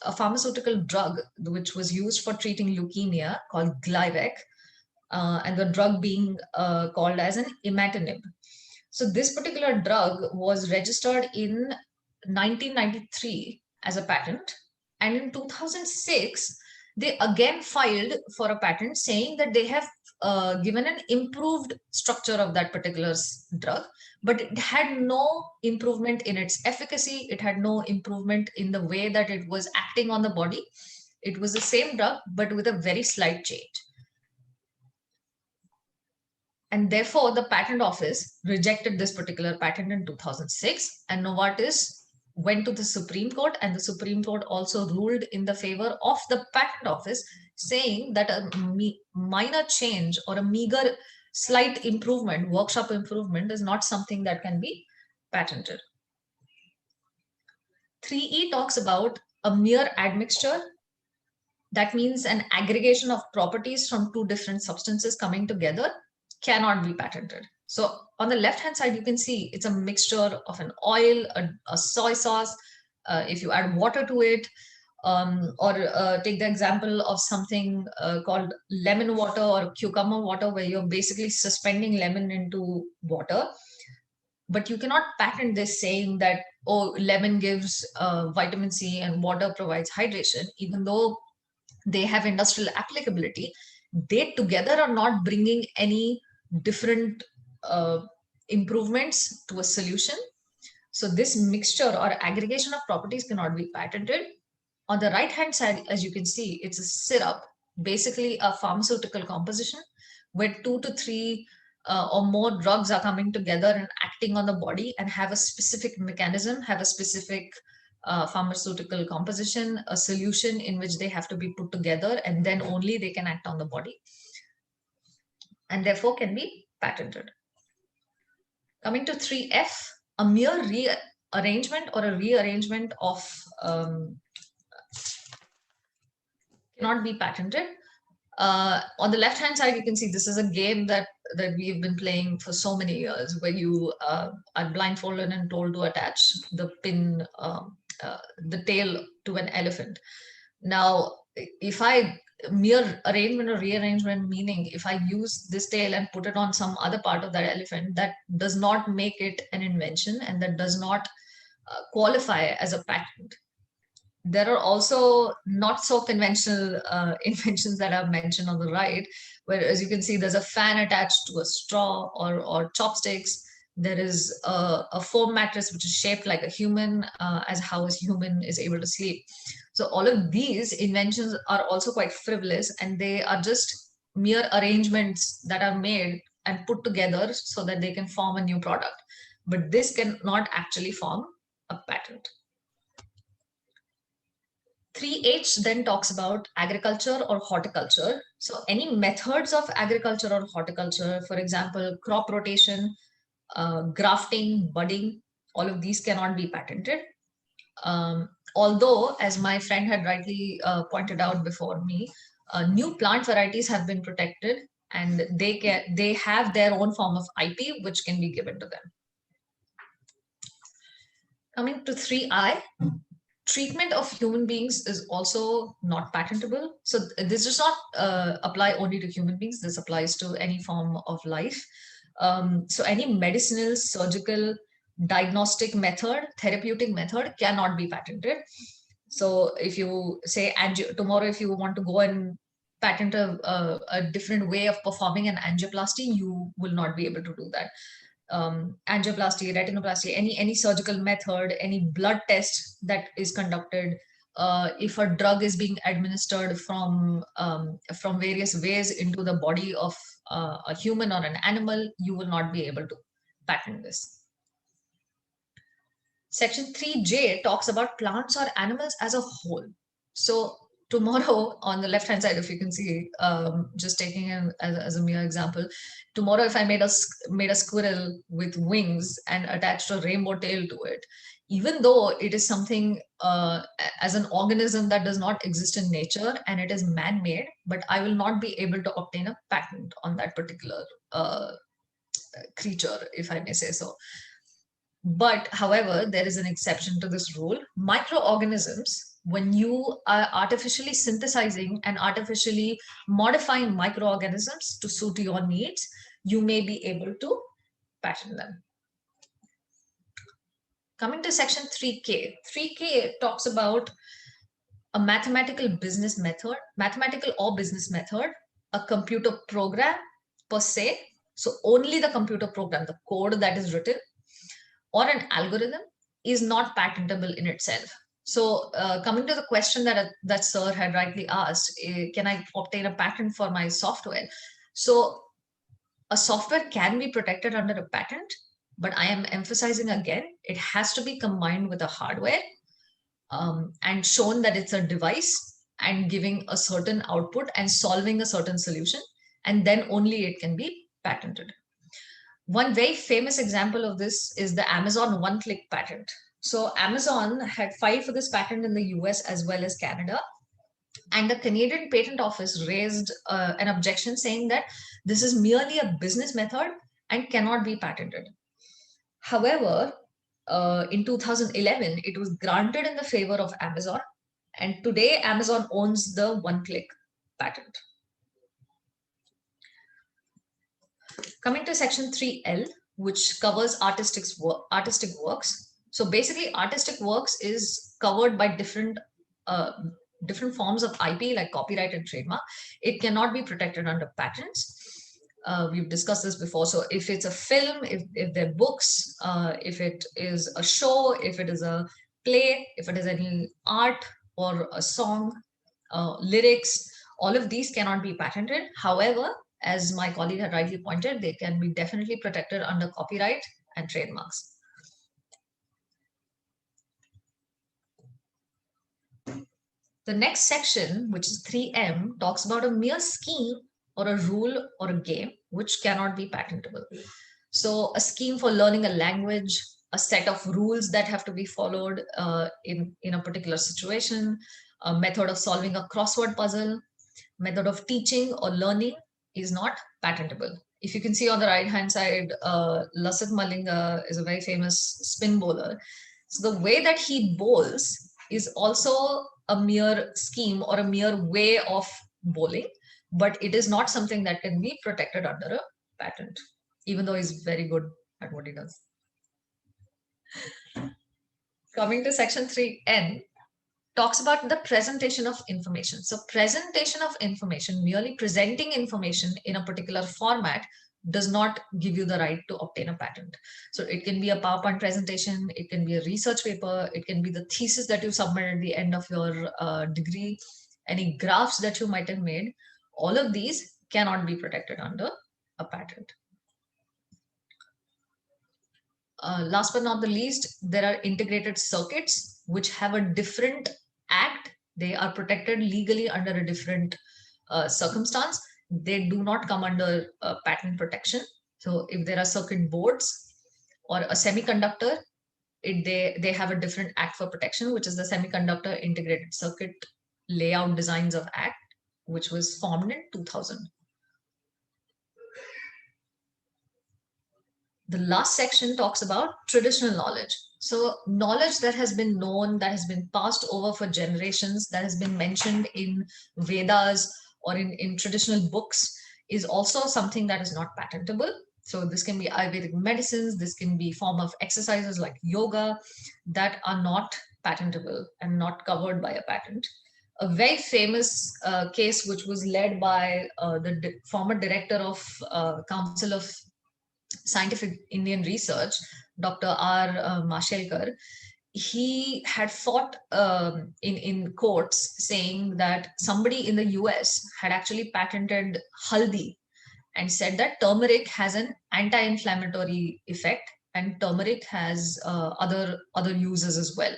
a pharmaceutical drug which was used for treating leukemia called Glyrec, and the drug being called as an imatinib. So this particular drug was registered in 1993 as a patent, and in 2006 they again filed for a patent saying that they have given an improved structure of that particular drug, but it had no improvement in its efficacy. It had no improvement in the way that it was acting on the body. It was the same drug, but with a very slight change. And therefore, the patent office rejected this particular patent in 2006, and Novartis went to the Supreme Court, and the Supreme Court also ruled in the favor of the patent office, saying that a minor change or a meager slight improvement, workshop improvement, is not something that can be patented. 3E talks about a mere admixture. That means an aggregation of properties from two different substances coming together cannot be patented. So on the left-hand side, you can see it's a mixture of an oil, a soy sauce. If you add water to it, Or take the example of something called lemon water or cucumber water, where you're basically suspending lemon into water. But you cannot patent this saying that, oh, lemon gives vitamin C and water provides hydration, even though they have industrial applicability. They together are not bringing any different improvements to a solution. So this mixture or aggregation of properties cannot be patented. On the right hand side, as you can see, it's a syrup, basically a pharmaceutical composition where 2 to 3 or more drugs are coming together and acting on the body and have a specific mechanism, have a specific pharmaceutical composition, a solution in which they have to be put together, and then only they can act on the body, and therefore can be patented. Coming to 3F, a mere rearrangement or a rearrangement of cannot be patented. On the left hand side, you can see this is a game that we've been playing for so many years, where you are blindfolded and told to attach the pin, the tail to an elephant. Now, if I mere arrangement or rearrangement, meaning if I use this tail and put it on some other part of that elephant, that does not make it an invention, and that does not qualify as a patent. There are also not so conventional inventions that are mentioned on the right, where, as you can see, there's a fan attached to a straw or chopsticks. There is a foam mattress which is shaped like a human, as how a human is able to sleep. So all of these inventions are also quite frivolous, and they are just mere arrangements that are made and put together so that they can form a new product. But this cannot actually form a patent. 3H then talks about agriculture or horticulture. So any methods of agriculture or horticulture, for example, crop rotation, grafting, budding, all of these cannot be patented. Although, as my friend had rightly pointed out before me, new plant varieties have been protected, and they have their own form of IP which can be given to them. Coming to 3I, treatment of human beings is also not patentable. So this does not apply only to human beings. This applies to any form of life. So any medicinal, surgical, diagnostic method, therapeutic method cannot be patented. So if you say tomorrow, if you want to go and patent a different way of performing an angioplasty, you will not be able to do that. Angioplasty, retinoplasty, any surgical method, any blood test that is conducted, if a drug is being administered from various ways into the body of a human or an animal, you will not be able to patent this. Section 3J talks about plants or animals as a whole. So tomorrow, on the left hand side, if you can see, just taking it as a mere example, tomorrow if I made a squirrel with wings and attached a rainbow tail to it, even though it is something as an organism that does not exist in nature and it is man-made, but I will not be able to obtain a patent on that particular creature, if I may say so. But however, there is an exception to this rule. Microorganisms, when you are artificially synthesizing and artificially modifying microorganisms to suit your needs, you may be able to patent them. Coming to section 3K. 3K talks about a mathematical business method, mathematical or business method, a computer program per se. So only the computer program, the code that is written, or an algorithm is not patentable in itself. So coming to the question that sir had rightly asked, can I obtain a patent for my software? So a software can be protected under a patent, but I am emphasizing again, it has to be combined with a hardware and shown that it's a device and giving a certain output and solving a certain solution, and then only it can be patented. One very famous example of this is the Amazon one-click patent. So Amazon had filed for this patent in the US as well as Canada. And the Canadian Patent Office raised an objection saying that this is merely a business method and cannot be patented. However, in 2011, it was granted in the favor of Amazon, And today, Amazon owns the one-click patent. Coming to section 3L, which covers artistic works. So basically, artistic works is covered by different forms of IP like copyright and trademark. It cannot be protected under patents. We've discussed this before. So if it's a film, if they're books, if it is a show, if it is a play, if it is any art or a song, lyrics, all of these cannot be patented. However, as my colleague had rightly pointed, they can be definitely protected under copyright and trademarks. The next section, which is 3M, talks about a mere scheme or a rule or a game which cannot be patentable. So a scheme for learning a language, a set of rules that have to be followed in a particular situation, a method of solving a crossword puzzle, method of teaching or learning is not patentable. If you can see on the right hand side, Lasith Malinga is a very famous spin bowler. So the way that he bowls is also a mere scheme or a mere way of bowling, but it is not something that can be protected under a patent, even though he's very good at what he does. Coming to section 3N, talks about the presentation of information. So presentation of information, merely presenting information in a particular format does not give you the right to obtain a patent. So it can be a PowerPoint presentation, it can be a research paper, it can be the thesis that you submit at the end of your degree, any graphs that you might have made. All of these cannot be protected under a patent. Last but not the least, there are integrated circuits which have a different act. They are protected legally under a different circumstance. They do not come under patent protection. So if there are circuit boards or a semiconductor, they have a different act for protection, which is the Semiconductor Integrated Circuit Layout Designs of Act, which was formed in 2000. The last section talks about traditional knowledge. So knowledge that has been known, that has been passed over for generations, that has been mentioned in Vedas or in traditional books is also something that is not patentable. So this can be Ayurvedic medicines, this can be form of exercises like yoga that are not patentable and not covered by a patent. A very famous case which was led by the former director of Council of Scientific Indian Research, Dr. R. Mashelkar, he had fought in courts saying that somebody in the US had actually patented haldi and said that turmeric has an anti-inflammatory effect and turmeric has other uses as well.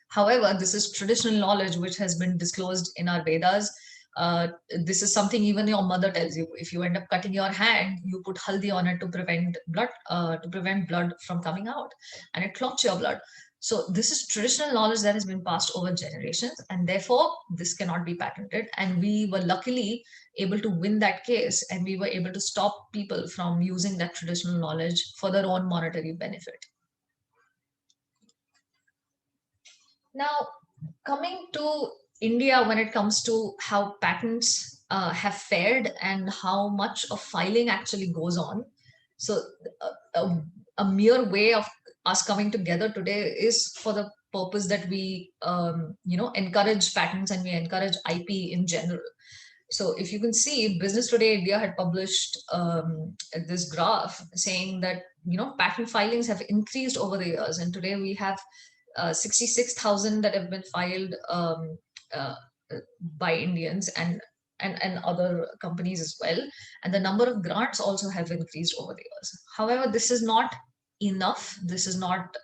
However, this is traditional knowledge which has been disclosed in our Vedas. This is something even your mother tells you. If you end up cutting your hand, you put haldi on it to prevent blood from coming out, and it clots your blood. So this is traditional knowledge that has been passed over generations, and therefore this cannot be patented. And we were luckily able to win that case, and we were able to stop people from using that traditional knowledge for their own monetary benefit. Now, coming to India, when it comes to how patents have fared and how much of filing actually goes on. So a mere way of us coming together today is for the purpose that we encourage patents and we encourage IP in general. So if you can see, Business Today India had published this graph saying that patent filings have increased over the years, and today we have 66,000 that have been filed by Indians and other companies as well. And the number of grants also have increased over the years. However, this is not enough. This is not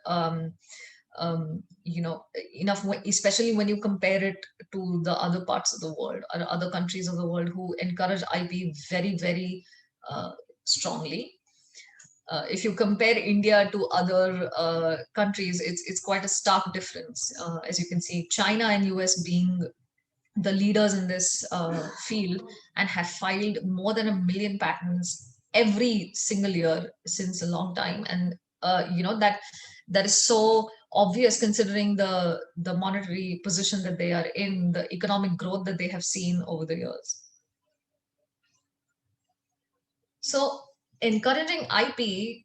enough, especially when you compare it to the other parts of the world or other countries of the world who encourage IP very, very strongly. If you compare India to other countries, it's quite a stark difference. As you can see, China and US being the leaders in this field and have filed more than 1 million patents every single year since a long time. And that is so obvious considering the monetary position that they are in, the economic growth that they have seen over the years. So encouraging IP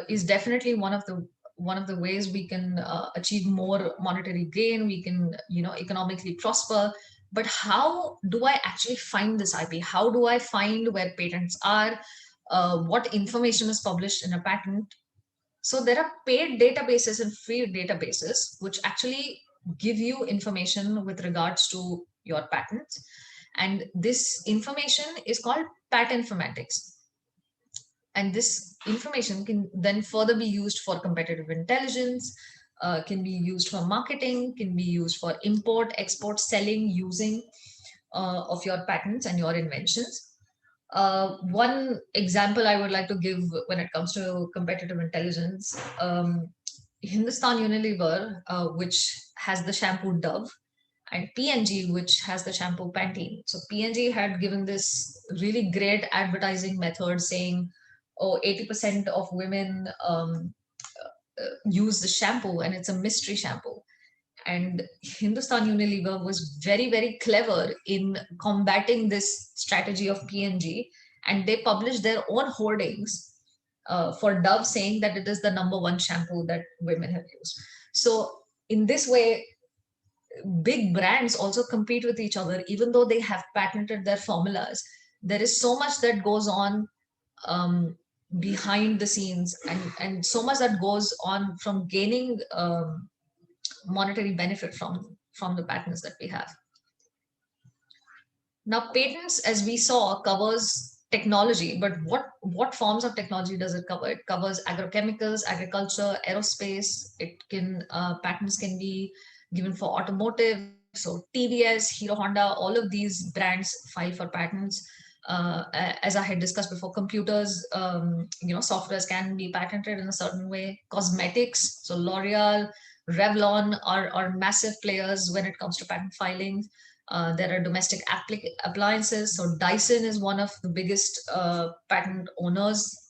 is definitely one of the ways we can achieve more monetary gain. We can, economically prosper. But how do I actually find this IP? How do I find where patents are? What information is published in a patent? So there are paid databases and free databases which actually give you information with regards to your patents. And this information is called patent informatics. And this information can then further be used for competitive intelligence, can be used for marketing, can be used for import, export, selling, using of your patents and your inventions. One example I would like to give when it comes to competitive intelligence, Hindustan Unilever, which has the shampoo Dove, and P&G, which has the shampoo Pantene. So P&G had given this really great advertising method saying, oh, 80% of women use the shampoo and it's a mystery shampoo. And Hindustan Unilever was very, very clever in combating this strategy of P&G, and they published their own hoardings for Dove saying that it is the #1 shampoo that women have used. So in this way, big brands also compete with each other, even though they have patented their formulas. There is so much that goes on behind the scenes, and so much that goes on from gaining monetary benefit from the patents that we have. Now, patents, as we saw, covers technology, but what forms of technology does it cover? It covers agrochemicals, agriculture, aerospace. It can patents can be given for automotive. So TVS, Hero Honda, all of these brands file for patents. As I had discussed before, computers, softwares can be patented in a certain way. Cosmetics, so L'Oreal, Revlon are massive players when it comes to patent filings. There are domestic appliances. So Dyson is one of the biggest patent owners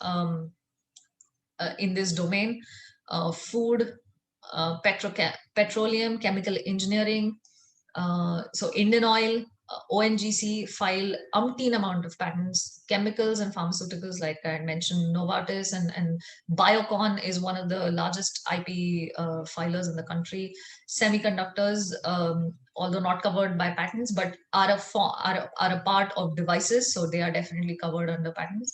in this domain. Food, petroleum, chemical engineering. So Indian Oil, ONGC file umpteen amount of patents. Chemicals and pharmaceuticals, like I mentioned, Novartis and Biocon is one of the largest IP filers in the country. Semiconductors, although not covered by patents, but are a part of devices, so they are definitely covered under patents.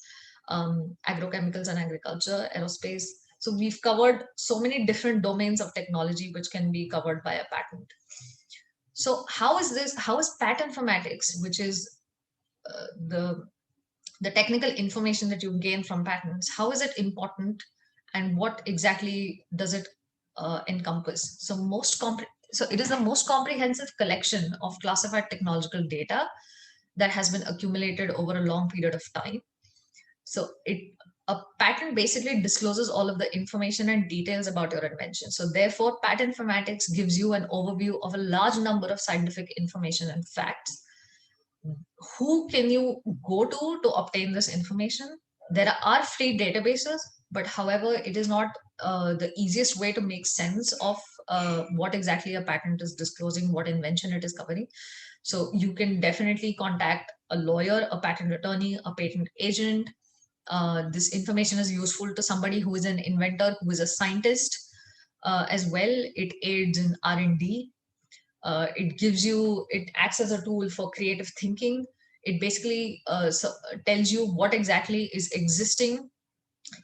Agrochemicals and agriculture, aerospace. So we've covered so many different domains of technology which can be covered by a patent. So how is patent informatics, which is the technical information that you gain from patents, how is it important, and what exactly does it encompass? So it is the most comprehensive collection of classified technological data that has been accumulated over a long period of time. So a patent basically discloses all of the information and details about your invention. So therefore, patent informatics gives you an overview of a large number of scientific information and facts. Who can you go to obtain this information? There are free databases, but however, it is not the easiest way to make sense of what exactly a patent is disclosing, what invention it is covering. So you can definitely contact a lawyer, a patent attorney, a patent agent. This information is useful to somebody who is an inventor, who is a scientist as well. It aids in R&D. It acts as a tool for creative thinking. It basically tells you what exactly is existing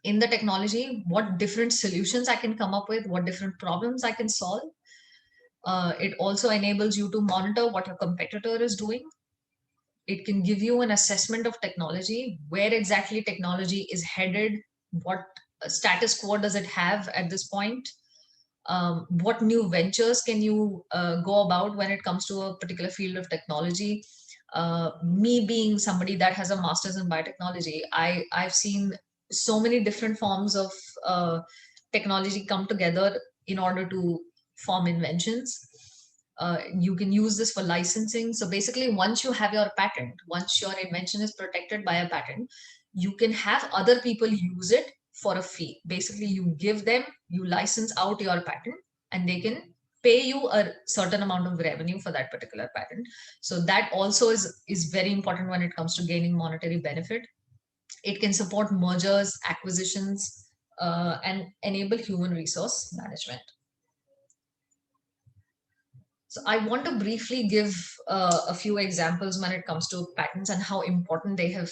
in the technology, what different solutions I can come up with, what different problems I can solve. It also enables you to monitor what your competitor is doing. It can give you an assessment of technology, where exactly technology is headed, what status quo does it have at this point, what new ventures can you go about when it comes to a particular field of technology. Me being somebody that has a master's in biotechnology, I've seen so many different forms of technology come together in order to form inventions. You can use this for licensing. So basically, once you have your patent, once your invention is protected by a patent, you can have other people use it for a fee. Basically, you give them, you license out your patent, and they can pay you a certain amount of revenue for that particular patent. So that also is very important when it comes to gaining monetary benefit. It can support mergers, acquisitions, and enable human resource management. So I want to briefly give a few examples when it comes to patents and how important they have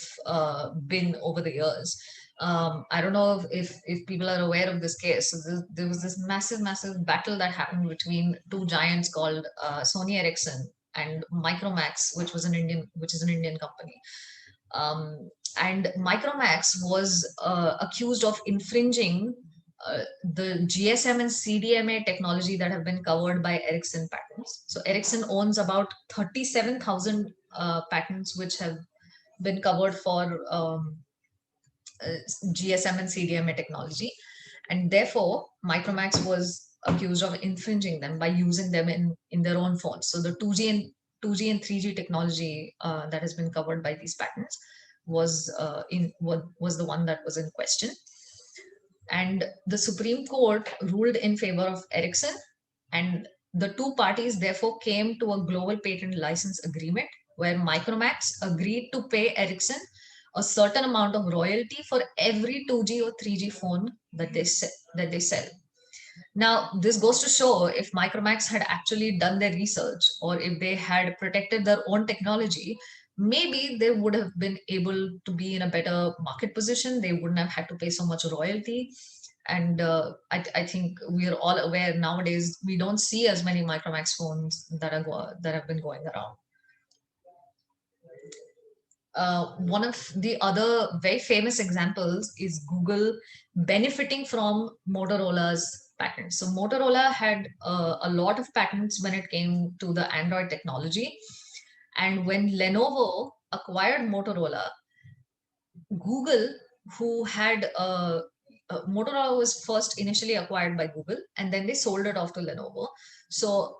been over the years. I don't know if people are aware of this case. So there was this massive battle that happened between two giants called Sony Ericsson and Micromax, which is an Indian company. And Micromax was accused of infringing the GSM and CDMA technology that have been covered by Ericsson patents. So Ericsson owns about 37,000 patents which have been covered for GSM and CDMA technology. And therefore, Micromax was accused of infringing them by using them in their own phones. So the 2G and 3G technology that has been covered by these patents was the one that was in question. And the Supreme Court ruled in favor of Ericsson, and the two parties therefore came to a global patent license agreement where Micromax agreed to pay Ericsson a certain amount of royalty for every 2G or 3G phone that they sell. Now, this goes to show if Micromax had actually done their research, or if they had protected their own technology, maybe they would have been able to be in a better market position. They wouldn't have had to pay so much royalty. And I think we are all aware nowadays, we don't see as many Micromax phones that have been going around. One of the other very famous examples is Google benefiting from Motorola's patents. So Motorola had a lot of patents when it came to the Android technology. And when Lenovo acquired Motorola, Google, who had Motorola was first initially acquired by Google, and then they sold it off to Lenovo. So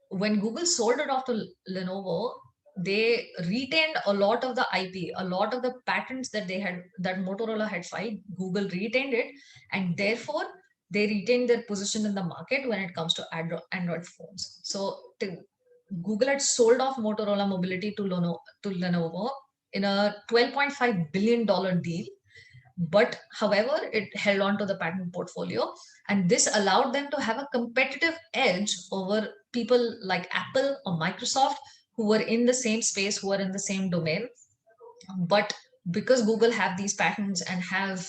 when Google sold it off to Lenovo, they retained a lot of the IP, a lot of the patents that Motorola had filed. Google retained it, and therefore they retained their position in the market when it comes to Android phones. So Google had sold off Motorola Mobility to Lenovo in a $12.5 billion deal. But however, it held on to the patent portfolio, and this allowed them to have a competitive edge over people like Apple or Microsoft, who were in the same space, who are in the same domain. But because Google have these patents and have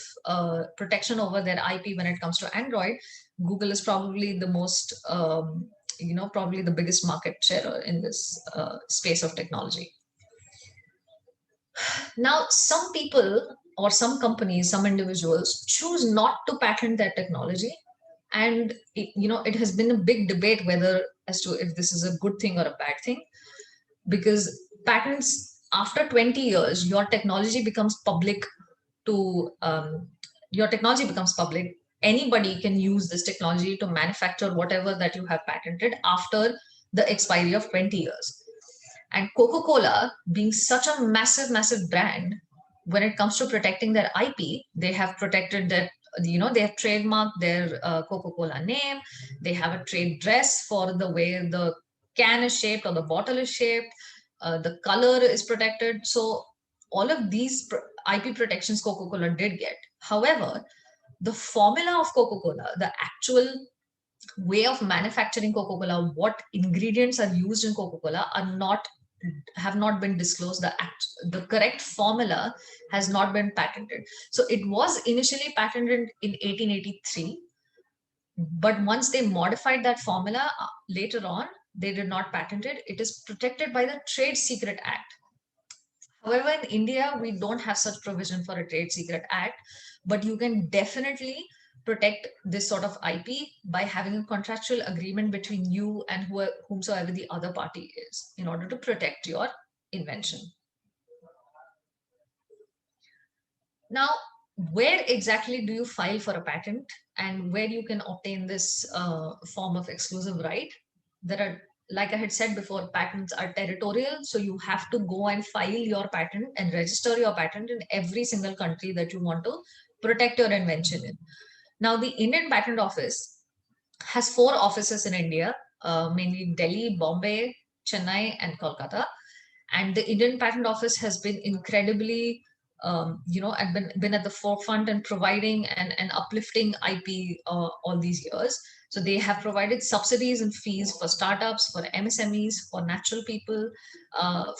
protection over their IP when it comes to Android, Google is probably the most, probably the biggest market share in this space of technology. Now, some people or some companies, some individuals choose not to patent their technology. And it has been a big debate as to if this is a good thing or a bad thing, because patents, after 20 years, your technology becomes public. Anybody can use this technology to manufacture whatever that you have patented after the expiry of 20 years. And Coca-Cola, being such a massive brand, when it comes to protecting their IP, they have protected that, they have trademarked their Coca-Cola name. They have a trade dress for the way the can is shaped or the bottle is shaped. The color is protected. So all of these IP protections Coca-Cola did get. However, the formula of Coca-Cola, the actual way of manufacturing Coca-Cola, what ingredients are used in Coca-Cola have not been disclosed. The correct formula has not been patented. So it was initially patented in 1883, but once they modified that formula later on, they did not patent it. It is protected by the Trade Secret Act. However, in India, we don't have such provision for a Trade Secret Act, but you can definitely protect this sort of IP by having a contractual agreement between you and whomsoever the other party is, in order to protect your invention. Now, where exactly do you file for a patent, and where you can obtain this form of exclusive right? There are, like I had said before, patents are territorial. So you have to go and file your patent and register your patent in every single country that you want to protect your invention in. Now, the Indian Patent Office has 4 offices in India, mainly Delhi, Bombay, Chennai, and Kolkata. And the Indian Patent Office has been incredibly, and been at the forefront and providing and uplifting IP all these years. So they have provided subsidies and fees for startups, for MSMEs, for natural people,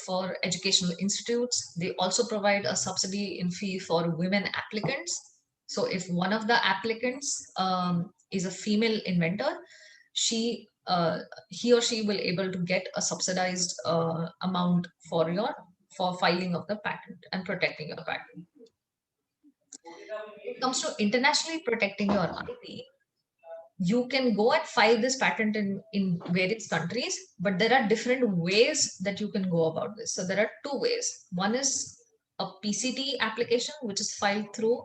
for educational institutes. They also provide a subsidy in fee for women applicants. So if one of the applicants is a female inventor, he or she will able to get a subsidized amount for filing of the patent and protecting your patent. When it comes to internationally protecting your IP, you can go and file this patent in various countries, but there are different ways that you can go about this. So there are 2 ways. One is a PCT application, which is filed through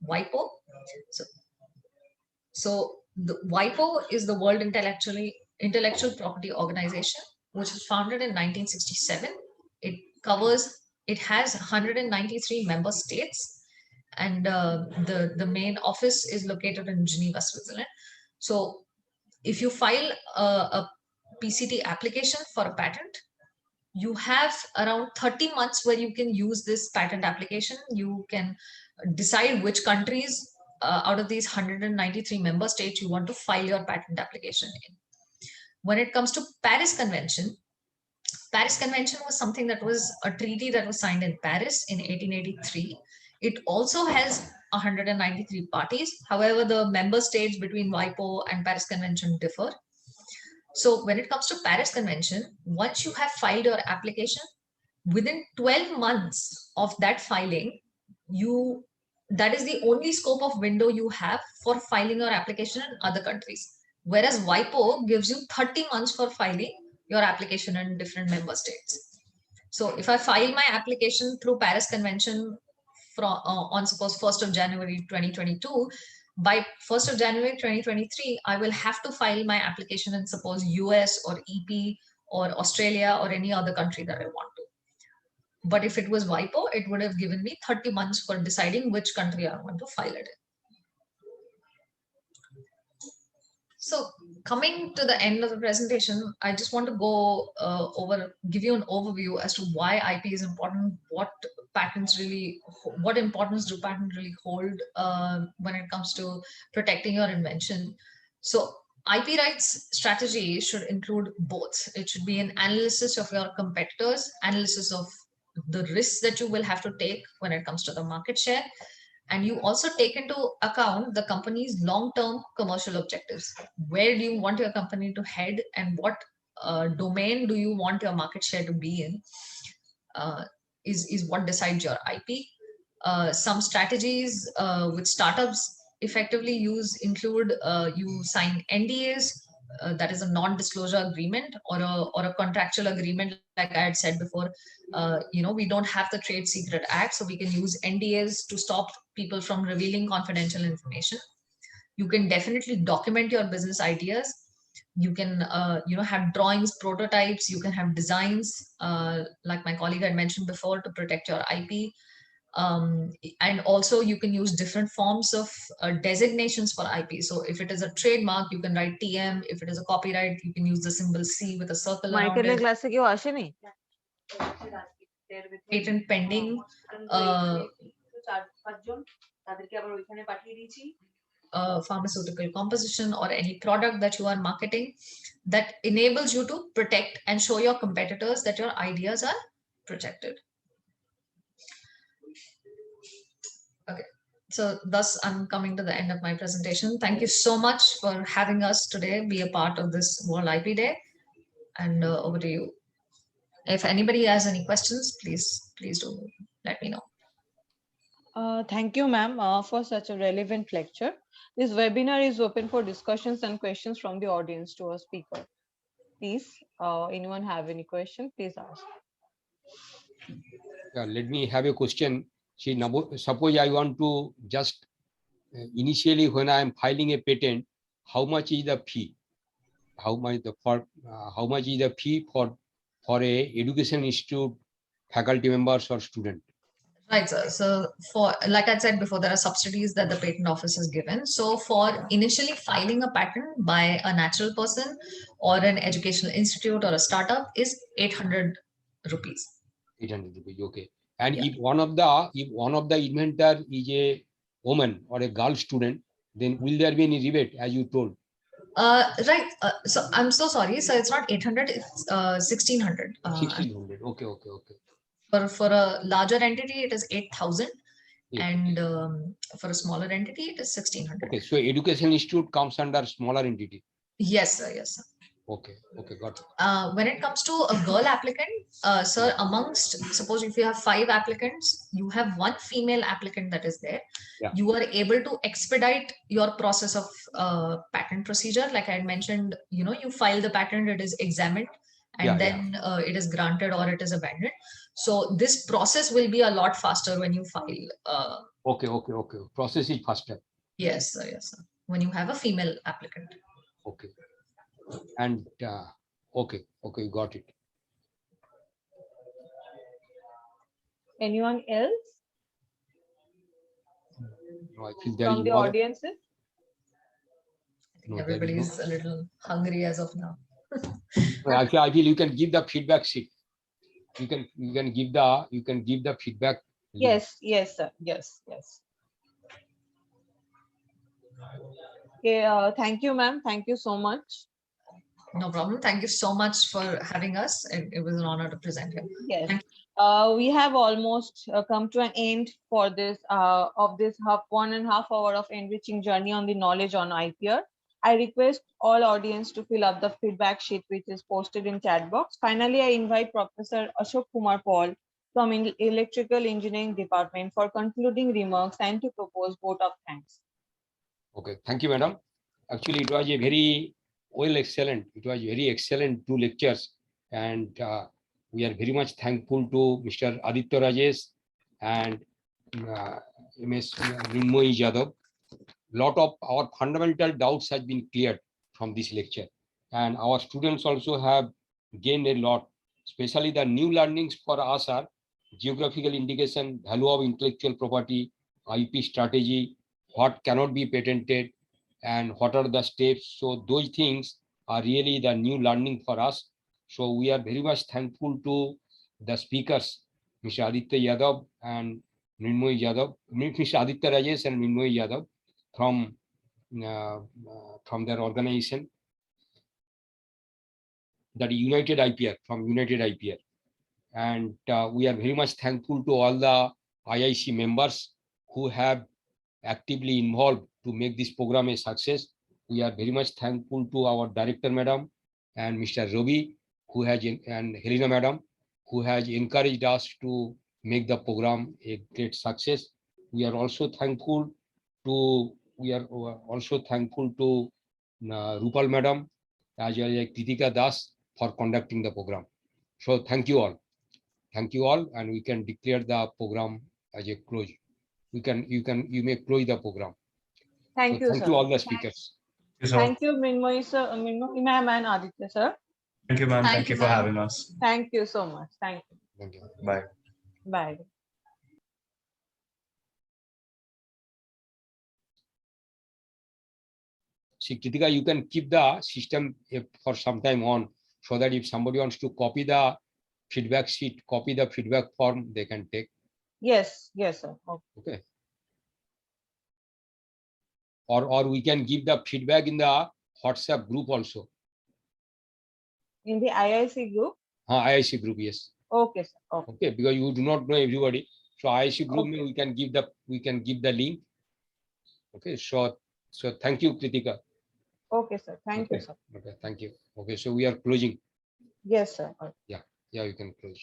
Wipo. So the Wipo is the World Intellectual Property Organization, which was founded in 1967. It has 193 member states, and the main office is located in Geneva, Switzerland. So if you file a PCT application for a patent, you have around 30 months where you can use this patent application. You can decide which countries out of these 193 member states you want to file your patent application in. When it comes to Paris Convention was something that was a treaty that was signed in Paris in 1883. It also has 193 parties. However, the member states between Wipo and Paris Convention differ. So when it comes to Paris Convention, once you have filed your application, within 12 months of that filing, that is the only scope of window you have for filing your application in other countries. Whereas Wipo gives you 30 months for filing your application in different member states. So if I file my application through Paris Convention on suppose 1st of January 2022, by 1st of January 2023, I will have to file my application in suppose US or EP or Australia or any other country that I want to. But if it was Wipo, it would have given me 30 months for deciding which country I want to file it in. So coming to the end of the presentation, I just want to go give you an overview as to why IP is important, what importance do patents really hold when it comes to protecting your invention. So IP rights strategy should include both. It should be an analysis of your competitors, analysis of the risks that you will have to take when it comes to the market share. And you also take into account the company's long-term commercial objectives. Where do you want your company to head, and what domain do you want your market share to be in is what decides your IP. Some strategies which startups effectively include you sign NDAs, that is a non-disclosure agreement or a contractual agreement. Like I had said before, we don't have the Trade Secret Act, so we can use NDAs to stop people from revealing confidential information. You can definitely document your business ideas. You can, have drawings, prototypes. You can have designs, like my colleague had mentioned before, to protect your IP. And also you can use different forms of designations for IP. So if it is a trademark, you can write TM. If it is a copyright, you can use the symbol C with a circle around it. Patent pending. Pharmaceutical composition or any product that you are marketing that enables you to protect and show your competitors that your ideas are protected. Okay, so thus I'm coming to the end of my presentation. Thank you so much for having us today be a part of this World IP Day, and over to you. If anybody has any questions, please do let me know. Thank you, ma'am, for such a relevant lecture. This webinar is open for discussions and questions from the audience to our speaker. Please, anyone have any question, please ask. Yeah, let me have a question. See, suppose I want to just initially when I am filing a patent, how much is the fee? How much is the fee for a education institute, faculty members or student? Right, sir. So for, like I said before, there are subsidies that the patent office has given. So for initially filing a patent by a natural person or an educational institute or a startup is 800 rupees. 800 rupees. Okay. And Yeah. if one of the inventor is a woman or a girl student, then will there be any rebate, as you told? Right. So I'm so sorry. So it's not 800, it's 1600. 1600. Okay, okay, okay. For a larger entity, it is 8,000. Yeah. And for a smaller entity, it is 1600. Okay, so education institute comes under smaller entity. Yes, sir. Yes, sir. Okay, okay, got it. When it comes to a girl applicant, sir, amongst, suppose if you have 5 applicants, you have 1 female applicant that is there. Yeah. You are able to expedite your process of patent procedure. Like I had mentioned, you file the patent, it is examined, and Yeah, then it is granted or it is abandoned. So this process will be a lot faster when you file. Okay, okay, okay. Process is faster. Yes, sir. Yes, sir. When you have a female applicant. Okay. And okay, okay, got it. Anyone else No, I feel there from is the no other- audiences? I think No, there is everybody no- is a little hungry as of now. I feel you can give the feedback sheet. You can give the feedback. link. Yes, yes, sir. Yes, yes. Okay, thank you, ma'am. Thank you so much. No problem. Thank you so much for having us. It was an honor to present here. Yes. Thank We have almost come to an end for this of this 1.5 hour of enriching journey on the knowledge on IPR. I request all audience to fill up the feedback sheet which is posted in chat box. Finally, I invite Professor Ashok Kumar Paul from Electrical Engineering Department for concluding remarks and to propose vote of thanks. Okay, thank you, madam. Actually, it was a very excellent. It was very excellent 2 lectures, and we are very much thankful to Mr. Aditya Rajesh and Ms. Nirmoyi Yadav. Lot of our fundamental doubts has been cleared from this lecture, and our students also have gained a lot. Especially the new learnings for us are geographical indication, value of intellectual property, IP strategy, what cannot be patented, and what are the steps. So those things are really the new learning for us. So we are very much thankful to the speakers, Mr. Aditya Yadav and Nirmoyi Yadav, Mr. Aditya Rajesh and Nirmoyi Yadav from their organization, that United IPR, from United IPR. And we are very much thankful to all the IIC members who have actively involved to make this program a success. We are very much thankful to our director madam and Mr. Ravi, and Helena madam, who has encouraged us to make the program a great success. We are also thankful to Rupal madam as well as Kritika Das for conducting the program. So thank you all. Thank you all, and we can declare the program as a close. You may close the program. Thank So you, thank sir. you all the speakers. Thank you, Minmoy sir, Minmoy ma'am and Aditya sir. Thank you, ma'am. Thank Thank you, you for ma'am. having us. Thank you so much. Thank you. Thank you. Bye. Bye. See, Kritika, you can keep the system for some time on, so that if somebody wants to copy the feedback sheet, copy the feedback form, they can take. Yes, yes, sir. Okay. Okay. Or we can give the feedback in the WhatsApp group also. In the IIC group? IIC group, yes. Okay, sir. Okay. Okay, because you do not know everybody. So IIC group, Okay. we can give the link. Okay, so thank you, Kritika. Okay, sir. Thank you, Okay. sir. Okay, thank you. Okay, so we are closing. Yes, sir. Okay. Yeah, you can close.